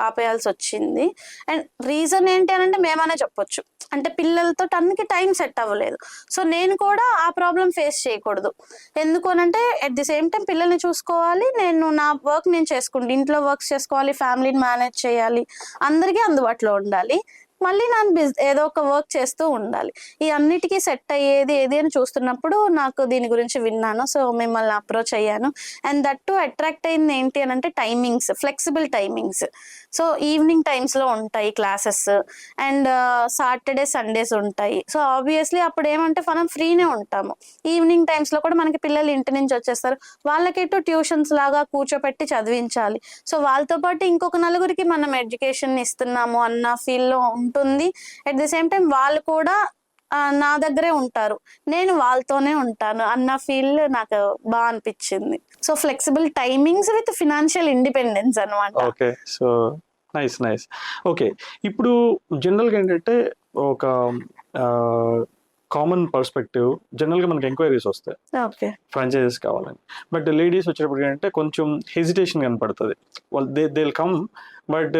ఆపేయాల్సి వచ్చింది. అండ్ రీజన్ ఏంటి అని అంటే మేమనే చెప్పొచ్చు, అంటే పిల్లలతో తనకి టైం సెట్ అవ్వలేదు. సో నేను కూడా ఆ ప్రాబ్లం ఫేస్ చేయకూడదు. ఎందుకు అనంటే అట్ ది సేమ్ టైం పిల్లల్ని చూసుకోవాలి, నేను నా వర్క్ నేను చేసుకుంటా, ఇంట్లో వర్క్స్ చేసుకోవాలి, ఫ్యామిలీని మేనేజ్ చేయాలి, అందరికీ అందుబాటులో ఉండాలి, మళ్ళీ నేను ఏదో ఒక వర్క్ చేస్తూ ఉండాలి. ఈ అన్నిటికీ సెట్ అయ్యేది ఏది అని చూస్తున్నప్పుడు నాకు దీని గురించి విన్నాను. సో మిమ్మల్ని అప్రోచ్ అయ్యాను. అండ్ దట్ టు అట్రాక్ట్ అయింది ఏంటి అని అంటే timings, flexible timings. So evening టైమ్స్లో ఉంటాయి క్లాసెస్, అండ్ సాటర్డే సండేస్ ఉంటాయి. సో ఆబ్వియస్లీ అప్పుడు ఏమంటే మనం ఫ్రీనే ఉంటాము. ఈవినింగ్ టైమ్స్లో కూడా మనకి పిల్లలు ఇంటి నుంచి వచ్చేస్తారు, వాళ్ళకెటు ట్యూషన్స్ లాగా కూర్చోపెట్టి చదివించాలి. సో వాళ్ళతో పాటు ఇంకొక నలుగురికి మనం ఎడ్యుకేషన్ ఇస్తున్నాము అన్న ఫీల్లో ఉంటుంది. అట్ ది సేమ్ టైం వాళ్ళు కూడా నా దగ్గరే ఉంటారు, నేను వాళ్ళతోనే ఉంటాను అన్న ఫీల్ నాకు బాగా అనిపించింది. So flexible timings with financial independence అనమాట. Okay, so nice nice. Okay, ఇప్పుడు జనరల్గా ఏంటంటే ఒక కామన్ పర్స్పెక్టివ్, జనరల్గా మనకి ఎంక్వైరీస్ వస్తాయి ఫ్రాంచైజెస్ కావాలని. బట్ లేడీస్ వచ్చేటప్పుడు ఏంటంటే కొంచెం హెజిటేషన్ కనపడుతుంది. వాళ్ళు they will come, but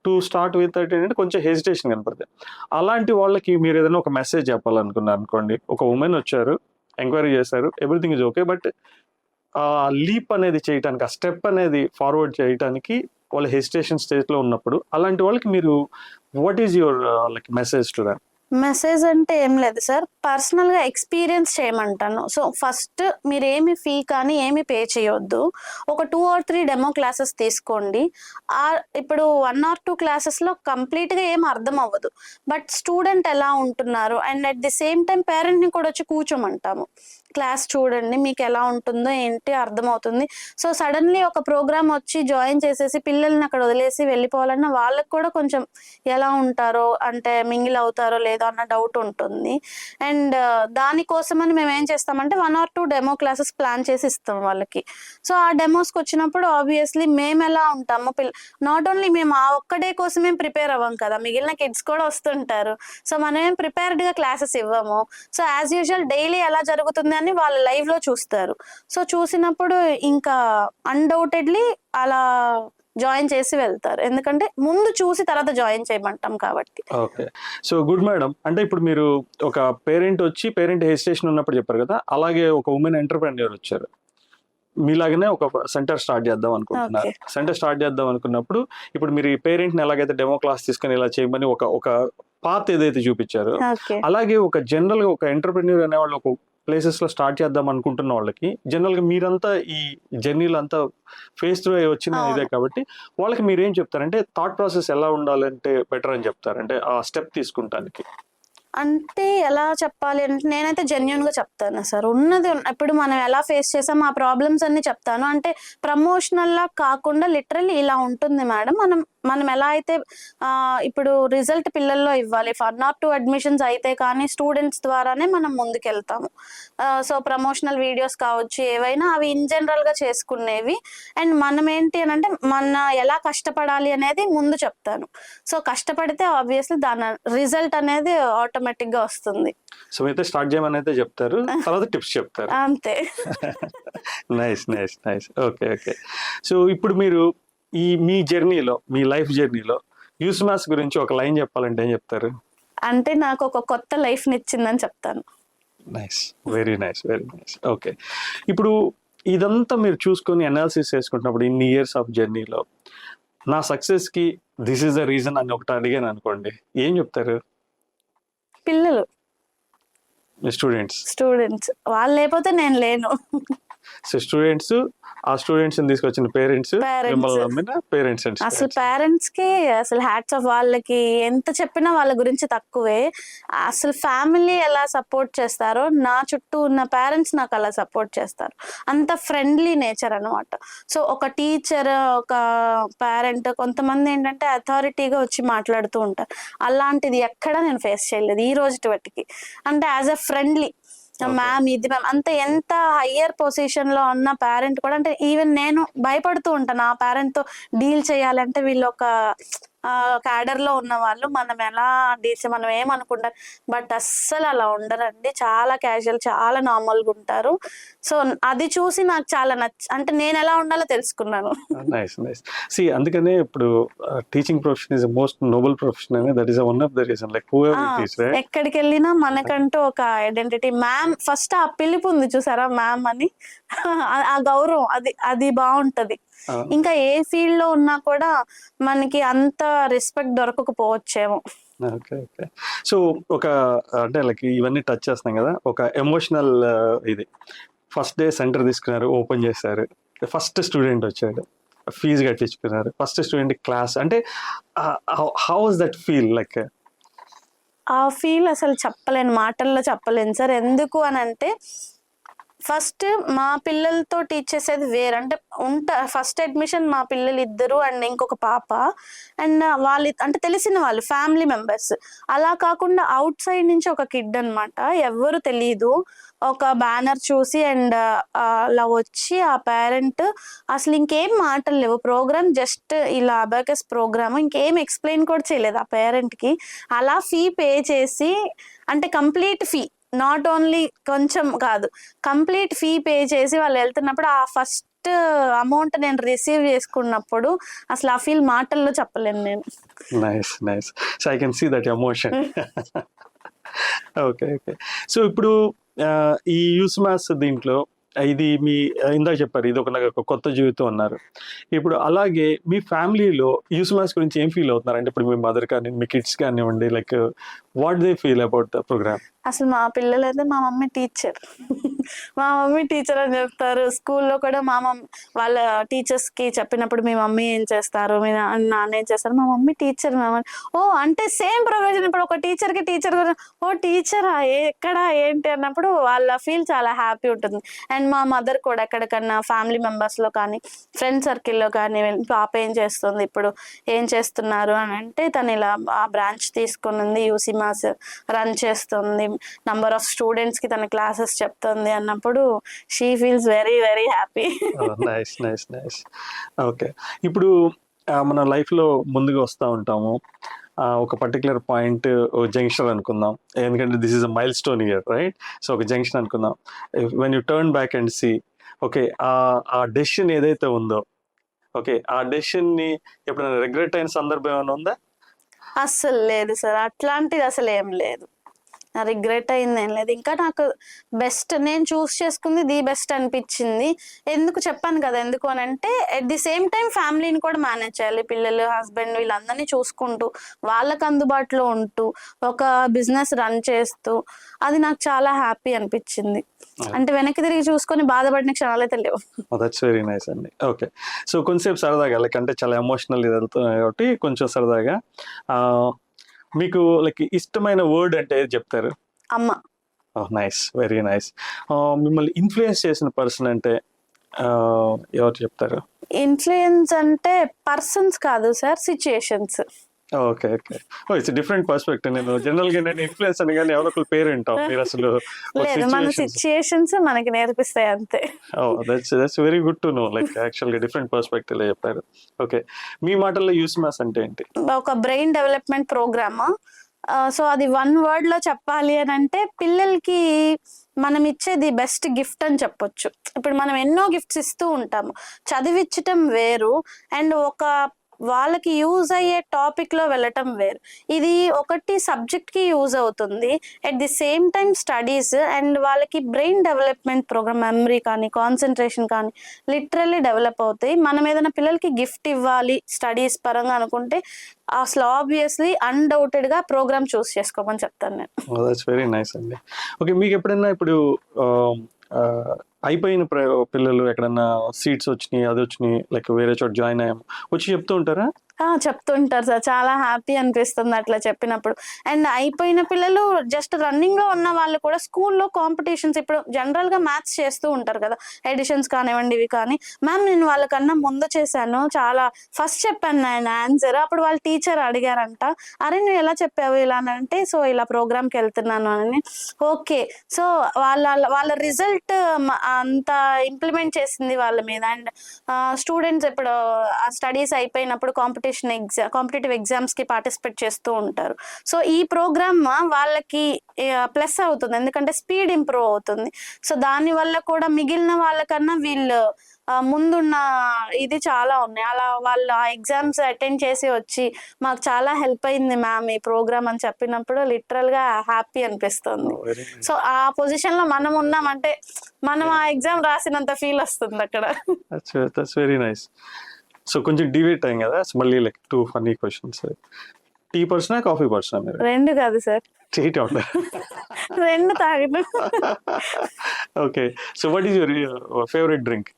to start with ఏంటంటే కొంచెం హెసిటేషన్ కనపడుతుంది. అలాంటి వాళ్ళకి మీరు ఏదైనా ఒక మెసేజ్ చెప్పాలనుకున్నారు అనుకోండి, ఒక ఉమెన్ వచ్చారు, ఎంక్వైరీ చేశారు, ఎవ్రీథింగ్ ఇస్ ఓకే, బట్ ఆ లీప్ అనేది చేయటానికి, ఆ స్టెప్ అనేది ఫార్వర్డ్ చేయటానికి వాళ్ళు హెసిటేషన్ స్టేజ్లో ఉన్నప్పుడు అలాంటి వాళ్ళకి మీరు what is your like message to that? Message అంటే ఏం లేదు సార్, పర్సనల్గా ఎక్స్పీరియన్స్ చేయమంటాను. సో ఫస్ట్ మీరు ఏమి ఫీ కానీ ఏమి పే చేయొద్దు, ఒక 2 or 3 డెమో క్లాసెస్ తీసుకోండి. ఇప్పుడు 1 or 2 క్లాసెస్లో కంప్లీట్గా ఏం అర్థం అవ్వదు, బట్ స్టూడెంట్ ఎలా ఉంటున్నారు and at the same time పేరెంట్ని కూడా వచ్చి కూర్చోమంటాము. క్లాస్ చూడండి, మీకు ఎలా ఉంటుందో ఏంటి అర్థమవుతుంది. సో సడన్లీ ఒక ప్రోగ్రామ్ వచ్చి జాయిన్ చేసేసి పిల్లల్ని అక్కడ వదిలేసి వెళ్ళిపోవాలన్నా వాళ్ళకి కూడా కొంచెం ఎలా ఉంటారో, అంటే మింగిల్ అవుతారో లేదో అన్న డౌట్ ఉంటుంది. అండ్ దానికోసమని మేము ఏం చేస్తామంటే 1 or 2 డెమో క్లాసెస్ ప్లాన్ చేసి ఇస్తాం వాళ్ళకి. సో ఆ డెమోస్కి వచ్చినప్పుడు ఆబ్వియస్లీ మేము ఎలా ఉంటామో నాట్ ఓన్లీ మేము ఆ ఒక్క డే కోసమే ప్రిపేర్ అవ్వం కదా, మిగిలిన కిడ్స్ కూడా వస్తుంటారు. సో మనం ఏం ప్రిపేర్డ్గా క్లాసెస్ ఇవ్వము. సో యాజ్ యూజువల్ డైలీ ఎలా జరుగుతుంది అని వాళ్ళు లైవ్ లో చూస్తారు. సో చూసినప్పుడు ఇంకా అన్డౌటెడ్లీ అలా జాయిన్ చేసి వెళ్తారు, ఎందుకంటే ముందు చూసి తర్వాత జాయిన్ చేయమంటాం కాబట్టి. Okay, so good madam. అంటే ఇప్పుడు మీరు ఒక పేరెంట్ వచ్చి పేరెంట్ హెసిటేషన్ ఉన్నప్పుడు చెప్పారు కదా, అలాగే ఒక ఉమెన్ ఎంటర్‌ప్రెన్యూర్ వచ్చారు, మీలాగనే ఒక సెంటర్ స్టార్ట్ చేద్దాం అనుకుంటున్నారు. సెంటర్ స్టార్ట్ చేద్దాం అనుకున్నప్పుడు ఇప్పుడు మీరు ఈ పేరెంట్ని ఎలాగైతే డెమో క్లాస్ తీసుకొని ఇలా చేయమని ఒక పాత్ ఏదైతే చూపించారో, అలాగే ఒక జనరల్గా ఒక ఎంటర్‌ప్రెన్యూర్ అనేవాళ్ళు ఒక ప్లేసెస్ లో స్టార్ట్ చేద్దాం అనుకుంటున్న వాళ్ళకి జనరల్ గా మీరంతా ఈ జర్నీలు అంతా ఫేస్ త్రూ వచ్చిన ఇదే కాబట్టి వాళ్ళకి మీరేం చెప్తారంటే థాట్ ప్రాసెస్ ఎలా ఉండాలంటే బెటర్ అని చెప్తారంటే ఆ స్టెప్ తీసుకుంటానికి? అంటే ఎలా చెప్పాలి అంటే నేనైతే జెన్యున్ గా చెప్తాను సార్, ఉన్నది ఇప్పుడు మనం ఎలా ఫేస్ చేసాం ఆ ప్రాబ్లమ్స్ అన్ని చెప్తాను. అంటే ప్రమోషనల్ లా కాకుండా లిటరల్లీ ఇలా ఉంటుంది మేడం, మనం ఎలా అయితే ఇప్పుడు రిజల్ట్ పిల్లల్లో ఇవ్వాలి, 1 or 2 అడ్మిషన్స్ అయితే కానీ స్టూడెంట్స్ ద్వారానే మనం ముందుకెళ్తాము. సో ప్రమోషనల్ వీడియోస్ కావచ్చు, ఏవైనా అవి ఇన్ జనరల్ గా చేసుకునేవి. అండ్ మనం ఏంటి అని అంటే మన ఎలా కష్టపడాలి అనేది ముందు చెప్తాను. సో కష్టపడితే ఆబ్వియస్లీ దాని రిజల్ట్ అనేది ఆటోమేటిక్ గా వస్తుంది. సో అయితే స్టార్ట్ చేయమని అయితే చెప్తారు, తర్వాత టిప్స్ చెప్తారు. అంతే. Nice nice nice. Okay okay. So ఇప్పుడు మీరు మీ జర్నీలో, మీ లైఫ్ జర్నీలో యూస్మాస్ గురించి ఒక లైన్ చెప్పాలంటే ఏం చెప్తారు? అంటే నాకు ఒక కొత్త లైఫ్ నిచ్చిందని చెప్తాను. Nice, very nice, very nice. Okay, ఇప్పుడు ఇదంతా మీరు చూసుకొని అనాలిసిస్ చేసుకుంటున్నప్పుడు ఇన్ని ఇయర్స్ ఆఫ్ జర్నీలో నా సక్సెస్కి దిస్ ఈస్ ద రీజన్ అని ఒకటి అడిగాను అనుకోండి, ఏం చెప్తారు? పిల్లలు, స్టూడెంట్స్ వాళ్ళు లేకపోతే నేను లేను. సో స్టూడెంట్స్, ఆ స్టూడెంట్స్ తీసుకొచ్చిన పేరెంట్స్, అసలు పేరెంట్స్ కి అసలు హ్యాట్స్ ఆఫ్. వాళ్ళకి ఎంత చెప్పినా వాళ్ళ గురించి తక్కువే. అసలు ఫ్యామిలీ ఎలా సపోర్ట్ చేస్తారో నా చుట్టూ ఉన్న పేరెంట్స్ నాకు అలా సపోర్ట్ చేస్తారు. అంత ఫ్రెండ్లీ నేచర్ అనమాట. సో ఒక టీచర్, ఒక పేరెంట్, కొంతమంది ఏంటంటే అథారిటీగా వచ్చి మాట్లాడుతూ ఉంటారు. అలాంటిది ఎక్కడా నేను ఫేస్ చేయలేదు ఈ రోజు వాటికి. అంటే యాజ్ అ ఫ్రెండ్లీ మ్యామ్, ఇది మ్యామ్, అంత ఎంత హయ్యర్ పొజిషన్ లో ఉన్న పేరెంట్ కూడా, అంటే ఈవెన్ నేను భయపడుతూ ఉంటాను ఆ పేరెంట్ తో డీల్ చేయాలంటే. వీళ్ళు ఒక క్యాడర్ లో ఉన్న వాళ్ళు, మనం ఎలా డీల్ చేయాలి, మనం ఏమనుకుంటారు, బట్ అస్సలు అలా ఉండరండి. చాలా క్యాజువల్, చాలా నార్మల్ గా ఉంటారు. సో అది చూసి నాకు చాలా అంటే నేను ఎలా ఉండాలో తెలుసుకున్నాను. Nice nice. సి అందుకనే ఇప్పుడు teaching profession is most noble profession అని, that is one of the reason. Like ఎక్కడికి వెళ్ళినా మనకంటూ ఒక ఐడెంటిటీ. మ్యామ్ ఫస్ట్ ఆ పిలుపు ఉంది చూసారా, మ్యామ్ అని, ఆ గౌరవం, అది బాగుంటది. ఇంకా ఏ ఫీల్డ్ లో ఉన్నా కూడా మనకి అంత రెస్పెక్ట్ దొరకకపోవచ్చేమో. Okay okay. సో ఒక అంటే లైక్ ఇవన్నీ టచ్ చేస్తున్నాం కదా, ఒక ఎమోషనల్ ఇది ఫస్ట్ డే సెంటర్ తీసుకున్నారు, ఓపెన్ చేశారు, ఫస్ట్ స్టూడెంట్ వచ్చాడు, ఫీజు కట్టించుకున్నారు, ఫస్ట్ స్టూడెంట్ క్లాస్, అంటే how was that feel? Like ఆ ఫీల్ అసలు చెప్పలేను, మాటల్లో చెప్పలేను సార్. ఎందుకు అని అంటే ఫస్ట్ మా పిల్లలతో టీచ్ చేసేది వేరు. అంటే ఫస్ట్ అడ్మిషన్ మా పిల్లలు 2 అండ్ ఇంకొక పాప, అండ్ వాళ్ళు అంటే తెలిసిన వాళ్ళు, ఫ్యామిలీ మెంబర్స్. అలా కాకుండా అవుట్ సైడ్ నుంచి ఒక కిడ్ అనమాట, ఎవరు తెలియదు. ఒక బ్యానర్ చూసి అండ్ అలా వచ్చి ఆ పేరెంట్ అసలు ఇంకేం మాటలు లేవు, ప్రోగ్రామ్ జస్ట్ ఇలా అబాకస్ ప్రోగ్రామ్, ఇంకేం ఎక్స్ప్లెయిన్ కూడా చేయలేదు ఆ పేరెంట్కి. అలా ఫీ పే చేసి, అంటే కంప్లీట్ ఫీ, నాట్ ఓన్లీ కొంచెం కాదు, కంప్లీట్ ఫీ పే చేసి వాళ్ళు వెళ్తున్నప్పుడు ఆ ఫస్ట్ ఫస్ట్ అమౌంట్ నేను రిసీవ్ చేసుకున్నప్పుడు అసలు ఆ ఫీల్ మాటల్లో చెప్పలేను నేను. Nice. So I can see that emotion. Okay. So ఇప్పుడు ఈ యూస్ మాస్ దీంట్లో ఇది మీ ఇందాక చెప్పారు ఇది నాకు ఒక కొత్త జీవితం అన్నారు. ఇప్పుడు అలాగే మీ ఫ్యామిలీలో యూస్ మాస్ గురించి ఏం ఫీల్ అవుతున్నారు? అంటే ఇప్పుడు మీ మదర్ కానీ మీ కిడ్స్ కానివ్వండి, like what they feel about the program? అసలు మా పిల్లలు అయితే మా మమ్మీ టీచర్ మా మమ్మీ టీచర్ అని చెప్తారు. స్కూల్లో కూడా మా వాళ్ళ టీచర్స్ కి చెప్పినప్పుడు మీ మమ్మీ ఏం చేస్తారు, మీ నాన్న ఏం చేస్తారు, మా మమ్మీ టీచర్ మ్యామ్. ఓ అంటే సేమ్ ప్రొఫెషన్. ఇప్పుడు ఒక టీచర్ కి టీచర్ ఓ టీచరా ఎక్కడ ఏంటి అన్నప్పుడు వాళ్ళ ఫీల్ చాలా హ్యాపీ ఉంటుంది. అండ్ మా మదర్ కూడా ఎక్కడికన్నా ఫ్యామిలీ మెంబర్స్ లో కానీ ఫ్రెండ్ సర్కిల్లో కానీ పాప ఏం చేస్తుంది, ఇప్పుడు ఏం చేస్తున్నారు అని అంటే తను ఇలా ఆ బ్రాంచ్ తీసుకుని యూసీ మాస్ రన్ చేస్తుంది, నంబర్ ఆఫ్ స్టూడెంట్స్ కి తన క్లాసెస్ చెప్తుంది అన్నప్పుడు she feels very very happy. Nice. Okay. ఇప్పుడు మన లైఫ్ లో ముందుగా వస్తూ ఉంటాము, ఒక పర్టికులర్ పాయింట్ జంక్షన్ అనుకుందాం, ఎందుకంటే this is a milestone year, right? So ఒక జంక్షన్ అనుకుందాం. When you turn back and see, okay, ఆ డెసిషన్ ఏదైతే ఉందో, ఓకే, ఆ డెసిషన్ ని ఎప్పుడైనా రిగ్రెట్ అయిన సందర్భం ఏమైనా ఉందా? అస్సలు లేదు సార్, అట్లాంటిది అసలు ఏం లేదు. రిగ్రెట్ అయింది ఏం లేదు. ఇంకా నాకు బెస్ట్ నేను చూస్ చేసుకుంది ది బెస్ట్ అనిపించింది. ఎందుకు చెప్పాను కదా, ఎందుకు అని అంటే ఎట్ ది సేమ్ టైం ఫ్యామిలీని కూడా మేనేజ్ చేయాలి, పిల్లలు హస్బెండ్ వీళ్ళందరినీ చూసుకుంటూ వాళ్ళకి అందుబాటులో ఉంటూ ఒక బిజినెస్ రన్ చేస్తూ అది నాకు చాలా హ్యాపీ అనిపించింది. అంటే వెనక్కి తిరిగి చూసుకొని బాధపడిన క్షణాలు అయితే లేవు. దట్స్ వెరీ నైస్ అండి. ఓకే. సో కొంచెంసేపు సరదాగా లైక్ అంటే చాలా ఎమోషనల్ ఇది వెళ్తున్నాయి కాబట్టి కొంచెం సరదాగా మీకు లైక్ ఇష్టమైన వర్డ్ అంటే ఏది చెప్తారు? అమ్మ. Nice, very nice. మిమ్మల్ని ఇన్ఫ్లుయెన్స్ చేసిన పర్సన్ అంటే ఎవరు చెప్తారు? ఇన్ఫ్లుయెన్స్ అంటే పర్సన్స్ కాదు sir, situations. Okay. It's different perspective. నేను జనరల్ గా నేను ఇన్ఫ్లుయెన్స్ అని కానీ ఎవరో ఒకరు పేరు వింటాం, మీరు అసలు లేదు, మన సిచ్యుయేషన్స్ మనకి నేర్పిస్తాయి అంతే. That's very good to know. Like actual గా డిఫరెంట్ పర్స్పెక్టివ్ లో చెప్పారు. ఓకే, మీ మాటల్లో యూస్ మాస్ అంటే ఏంటి? ఒక బ్రెయిన్ డెవలప్మెంట్ ప్రోగ్రామ్. సో అది వన్ వర్డ్ లో చెప్పాలి అని అంటే పిల్లలకి మనం ఇచ్చేది బెస్ట్ గిఫ్ట్ అని చెప్పొచ్చు. ఇప్పుడు మనం ఎన్నో గిఫ్ట్స్ ఇస్తూ ఉంటాము, చదివించటం వేరు అండ్ ఒక వాళ్ళకి యూజ్ అయ్యే టాపిక్ లో వెళ్ళటం వేరు. ఇది ఒకటి సబ్జెక్ట్ కి యూజ్ అవుతుంది, at the same time studies and వాళ్ళకి బ్రెయిన్ డెవలప్మెంట్ ప్రోగ్రామ్, మెమరీ కానీ కాన్సన్ట్రేషన్ కానీ లిటరల్లీ డెవలప్ అవుతాయి. మనం ఏదైనా పిల్లలకి గిఫ్ట్ ఇవ్వాలి స్టడీస్ పరంగా అనుకుంటే అసలు ఆబ్వియస్లీ అన్డౌటెడ్ గా ప్రోగ్రామ్ చూస్ చేసుకోమని చెప్తాను నేను. దట్స్ వెరీ నైస్ అండి. ఓకే, మీకు ఎప్పుడైనా ఇప్పుడు అయిపోయిన పిల్లలు ఎక్కడన్నా సీట్స్ వచ్చినాయి, అది వచ్చినాయి, లైక్ వేరే చోట జాయిన్ అయ్యాము వచ్చి చెప్తూ ఉంటారా? చెప్తుంటారు సార్, చాలా హ్యాపీ అనిపిస్తుంది అట్లా చెప్పినప్పుడు. అండ్ అయిపోయిన పిల్లలు జస్ట్ రన్నింగ్ లో ఉన్న వాళ్ళు కూడా స్కూల్లో కాంపిటీషన్స్, ఇప్పుడు జనరల్ గా మ్యాథ్స్ చేస్తూ ఉంటారు కదా, ఎడిషన్స్ కానివ్వండి ఇవి కానీ, మ్యామ్ నేను వాళ్ళకన్నా ముందు చేశాను, చాలా ఫస్ట్ చెప్పాను నేను ఆన్సర్, అప్పుడు వాళ్ళ టీచర్ అడిగారంట, అరే నువ్వు ఎలా చెప్పావు ఇలా అంటే, సో ఇలా ప్రోగ్రామ్కి వెళ్తున్నాను అని. ఓకే, సో వాళ్ళ రిజల్ట్ అంత ఇంప్లిమెంట్ చేసింది వాళ్ళ మీద. అండ్ స్టూడెంట్స్ ఇప్పుడు స్టడీస్ అయిపోయినప్పుడు కాంపిటేటివ్ ఎగ్జామ్స్ కి పార్టిసిపేట్ చేస్తూ ఉంటారు. సో ఈ ప్రోగ్రామ్ వాళ్ళకి ప్లస్ అవుతుంది, ఎందుకంటే స్పీడ్ ఇంప్రూవ్ అవుతుంది. సో దాని వల్ల కూడా మిగిలిన వాళ్ళకన్నా వీళ్ళు ముందున్న ఇది చాలా ఉన్నాయి. అలా వాళ్ళు ఆ ఎగ్జామ్స్ అటెండ్ చేసి వచ్చి మాకు చాలా హెల్ప్ అయింది మ్యామ్ ఈ ప్రోగ్రామ్ అని చెప్పినప్పుడు లిటరల్ గా హ్యాపీ అనిపిస్తుంది. సో ఆ పొజిషన్ లో మనం ఉన్నామంటే మనం ఆ ఎగ్జామ్ రాసినంత ఫీల్ వస్తుంది అక్కడ. That's very nice. సో కొంచెం డివేట్ అయ్యాం కదా, మళ్ళీ లైక్ 2 ఫన్నీ క్వశ్చన్స్. టీ పర్సనా కాఫీ పర్సనా మీరు? రెండు కాదు సార్, రెండు తాగిన. Okay, so what is your favourite drink?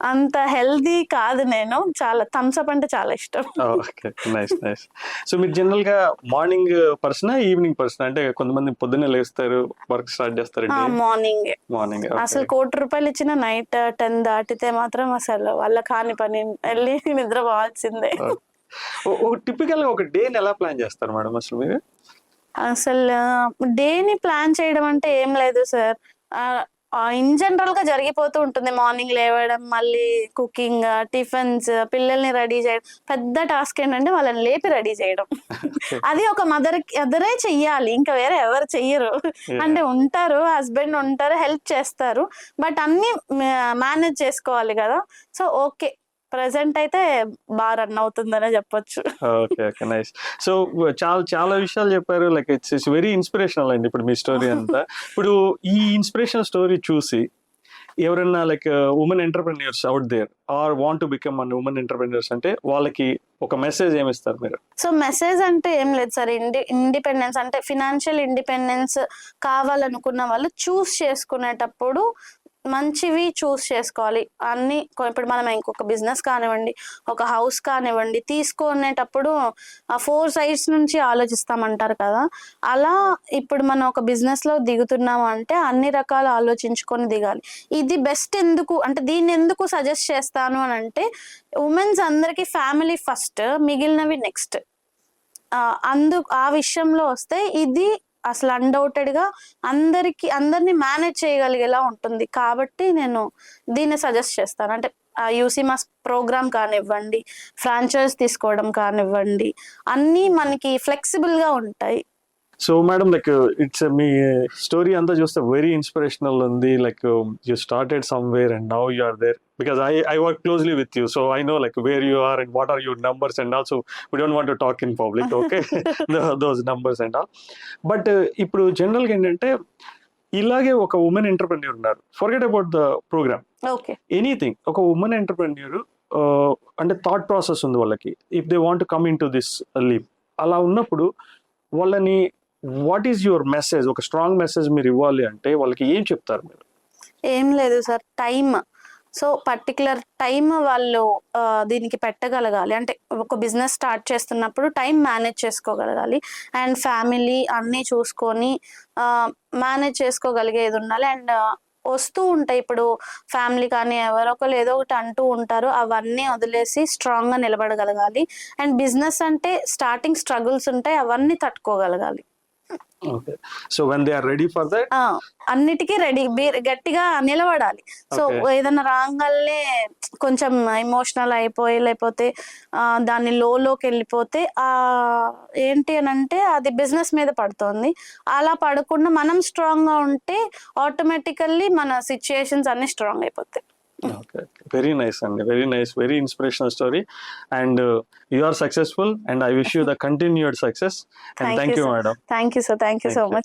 అంత హెల్దీ కాదు, నేను చాలా థమ్స్అప్ అంటే చాలా ఇష్టం. Okay, nice. సో మీరు జనరల్ గా మార్నింగ్ పర్సనా ఈవినింగ్ పర్సనా? అంటే కొంతమంది పొద్దున్నే లేస్తారు, వర్క్ స్టార్ట్ చేస్తారు. మార్నింగ్ అసలు 1 కోటి రూపాయలు ఇచ్చిన నైట్ 10 దాటితే మాత్రం అసలు వాళ్ళ కాని పని, వెళ్ళి నిద్ర పోవాల్సిందే. టిపికల్ గా ఒక డేని ఎలా ప్లాన్ చేస్తారు మేడం అసలు మీరు? అసలు డేని ప్లాన్ చేయడం అంటే ఏం లేదు సార్, ఇన్ జనరల్ గా జరిగిపోతూ ఉంటుంది. మార్నింగ్ లేవడం, మళ్ళీ కుకింగ్, టిఫిన్స్, పిల్లల్ని రెడీ చేయడం. పెద్ద టాస్క్ ఏంటంటే వాళ్ళని లేపి రెడీ చేయడం. అది ఒక మదరే చెయ్యాలి, ఇంకా వేరే ఎవరు చెయ్యరు. అంటే ఉంటారు, హస్బెండ్ ఉంటారు, హెల్ప్ చేస్తారు, బట్ అన్ని మేనేజ్ చేసుకోవాలి కదా. సో ఓకే, ప్రెసెంట్ అయితే బాగా రన్ అవుతుందనే చెప్పొచ్చు. Okay okay, nice. సో చాలా చాలా విషయాలు చెప్పారు, లైక్ ఇట్స్ వెరీ ఇన్స్పిరేషనల్ అండి ఇప్పుడు మీ స్టోరీ అంతా. ఇప్పుడు ఈ ఇన్స్పిరేషనల్ స్టోరీ చూసి ఎవరైనా like women entrepreneurs out there or want to become an women entrepreneurs అంటే వాళ్ళకి ఒక మెసేజ్ ఏమి ఇస్తారు మీరు? సో మెసేజ్ అంటే ఏం లేదు సార్, ఇండిపెండెన్స్ అంటే ఫినాన్షియల్ ఇండిపెండెన్స్ కావాలనుకున్న వాళ్ళు చూస్ చేసుకునేటప్పుడు మంచివి చూస్ చేసుకోవాలి. అన్ని ఇప్పుడు మనం ఇంకొక బిజినెస్ కానివ్వండి, ఒక హౌస్ కానివ్వండి, తీసుకునేటప్పుడు ఆ 4 sides నుంచి ఆలోచిస్తామంటారు కదా. అలా ఇప్పుడు మనం ఒక బిజినెస్ లో దిగుతున్నాము అంటే అన్ని రకాలు ఆలోచించుకొని దిగాలి. ఇది బెస్ట్ ఎందుకు అంటే, దీన్ని ఎందుకు సజెస్ట్ చేస్తాను అని అంటే, ఉమెన్స్ అందరికి ఫ్యామిలీ ఫస్ట్, మిగిలినవి నెక్స్ట్. ఆ విషయంలో వస్తే ఇది అసలు అన్డౌటెడ్ గా అందరిని మేనేజ్ చేయగలిగేలా ఉంటుంది. కాబట్టి నేను దీన్ని సజెస్ట్ చేస్తాను. అంటే యూసీ మాస్ ప్రోగ్రామ్ కానివ్వండి, ఫ్రాంచైజ్ తీసుకోవడం కానివ్వండి, అన్నీ మనకి ఫ్లెక్సిబుల్ గా ఉంటాయి. సో మేడం, లైక్ ఇట్స్ మీ స్టోరీ అంతా చూస్తే వెరీ ఇన్స్పిరేషనల్ ఉంది. Like you started somewhere and now you are there, because I work closely with you, so I know like where you are and what are your numbers, and also we don't want to talk in public, okay? Those numbers and all. But ఇప్పుడు జనరల్గా ఏంటంటే ఇలాగే ఒక women entrepreneur ఉన్నారు, forget about the program, okay, anything. ఒక women entrepreneur అంటే thought process ఉంది వాళ్ళకి, if they want to come in to this leap. అలా ఉన్నప్పుడు వాళ్ళని వాట్ ఈజ్ యువర్ మెసేజ్, ఒక స్ట్రాంగ్ మెసేజ్ మీరు ఇవ్వాలి అంటే వాళ్ళకి ఏం చెప్తారు మీరు? ఏం లేదు sir, time. So particular time వాళ్ళు దీనికి పెట్టగలగాలి. అంటే ఒక బిజినెస్ స్టార్ట్ చేస్తున్నప్పుడు టైం మేనేజ్ చేసుకోగలగాలి, అండ్ ఫ్యామిలీ అన్నీ చూసుకొని మేనేజ్ చేసుకోగలిగేది ఉండాలి. అండ్ వస్తూ ఉంటాయి ఇప్పుడు ఫ్యామిలీ కానీ ఎవరో ఒకరు ఏదో ఒకటి అంటూ ఉంటారు, అవన్నీ వదిలేసి స్ట్రాంగ్ గా నిలబడగలగాలి. అండ్ బిజినెస్ అంటే స్టార్టింగ్ స్ట్రగుల్స్ ఉంటాయి, అవన్నీ తట్టుకోగలగాలి. Okay, so when they are ready for that, అన్నిటికీ రెడీ, గట్టిగా నిలబడాలి. సో ఏదైనా రాగానే కొంచెం ఎమోషనల్ అయిపోయి, లేకపోతే దాన్ని లోకి వెళ్ళిపోతే ఏంటి అని అంటే అది బిజినెస్ మీద పడుతుంది. అలా పడకుండా మనం స్ట్రాంగ్ గా ఉంటే ఆటోమేటికల్లీ మన సిచ్యుయేషన్స్ అన్ని స్ట్రాంగ్ అయిపోతాయి. Okay, very nice and very nice, very inspirational story, and you are successful, and I wish you the continued success, and thank you madam. Thank you sir, thank you so much.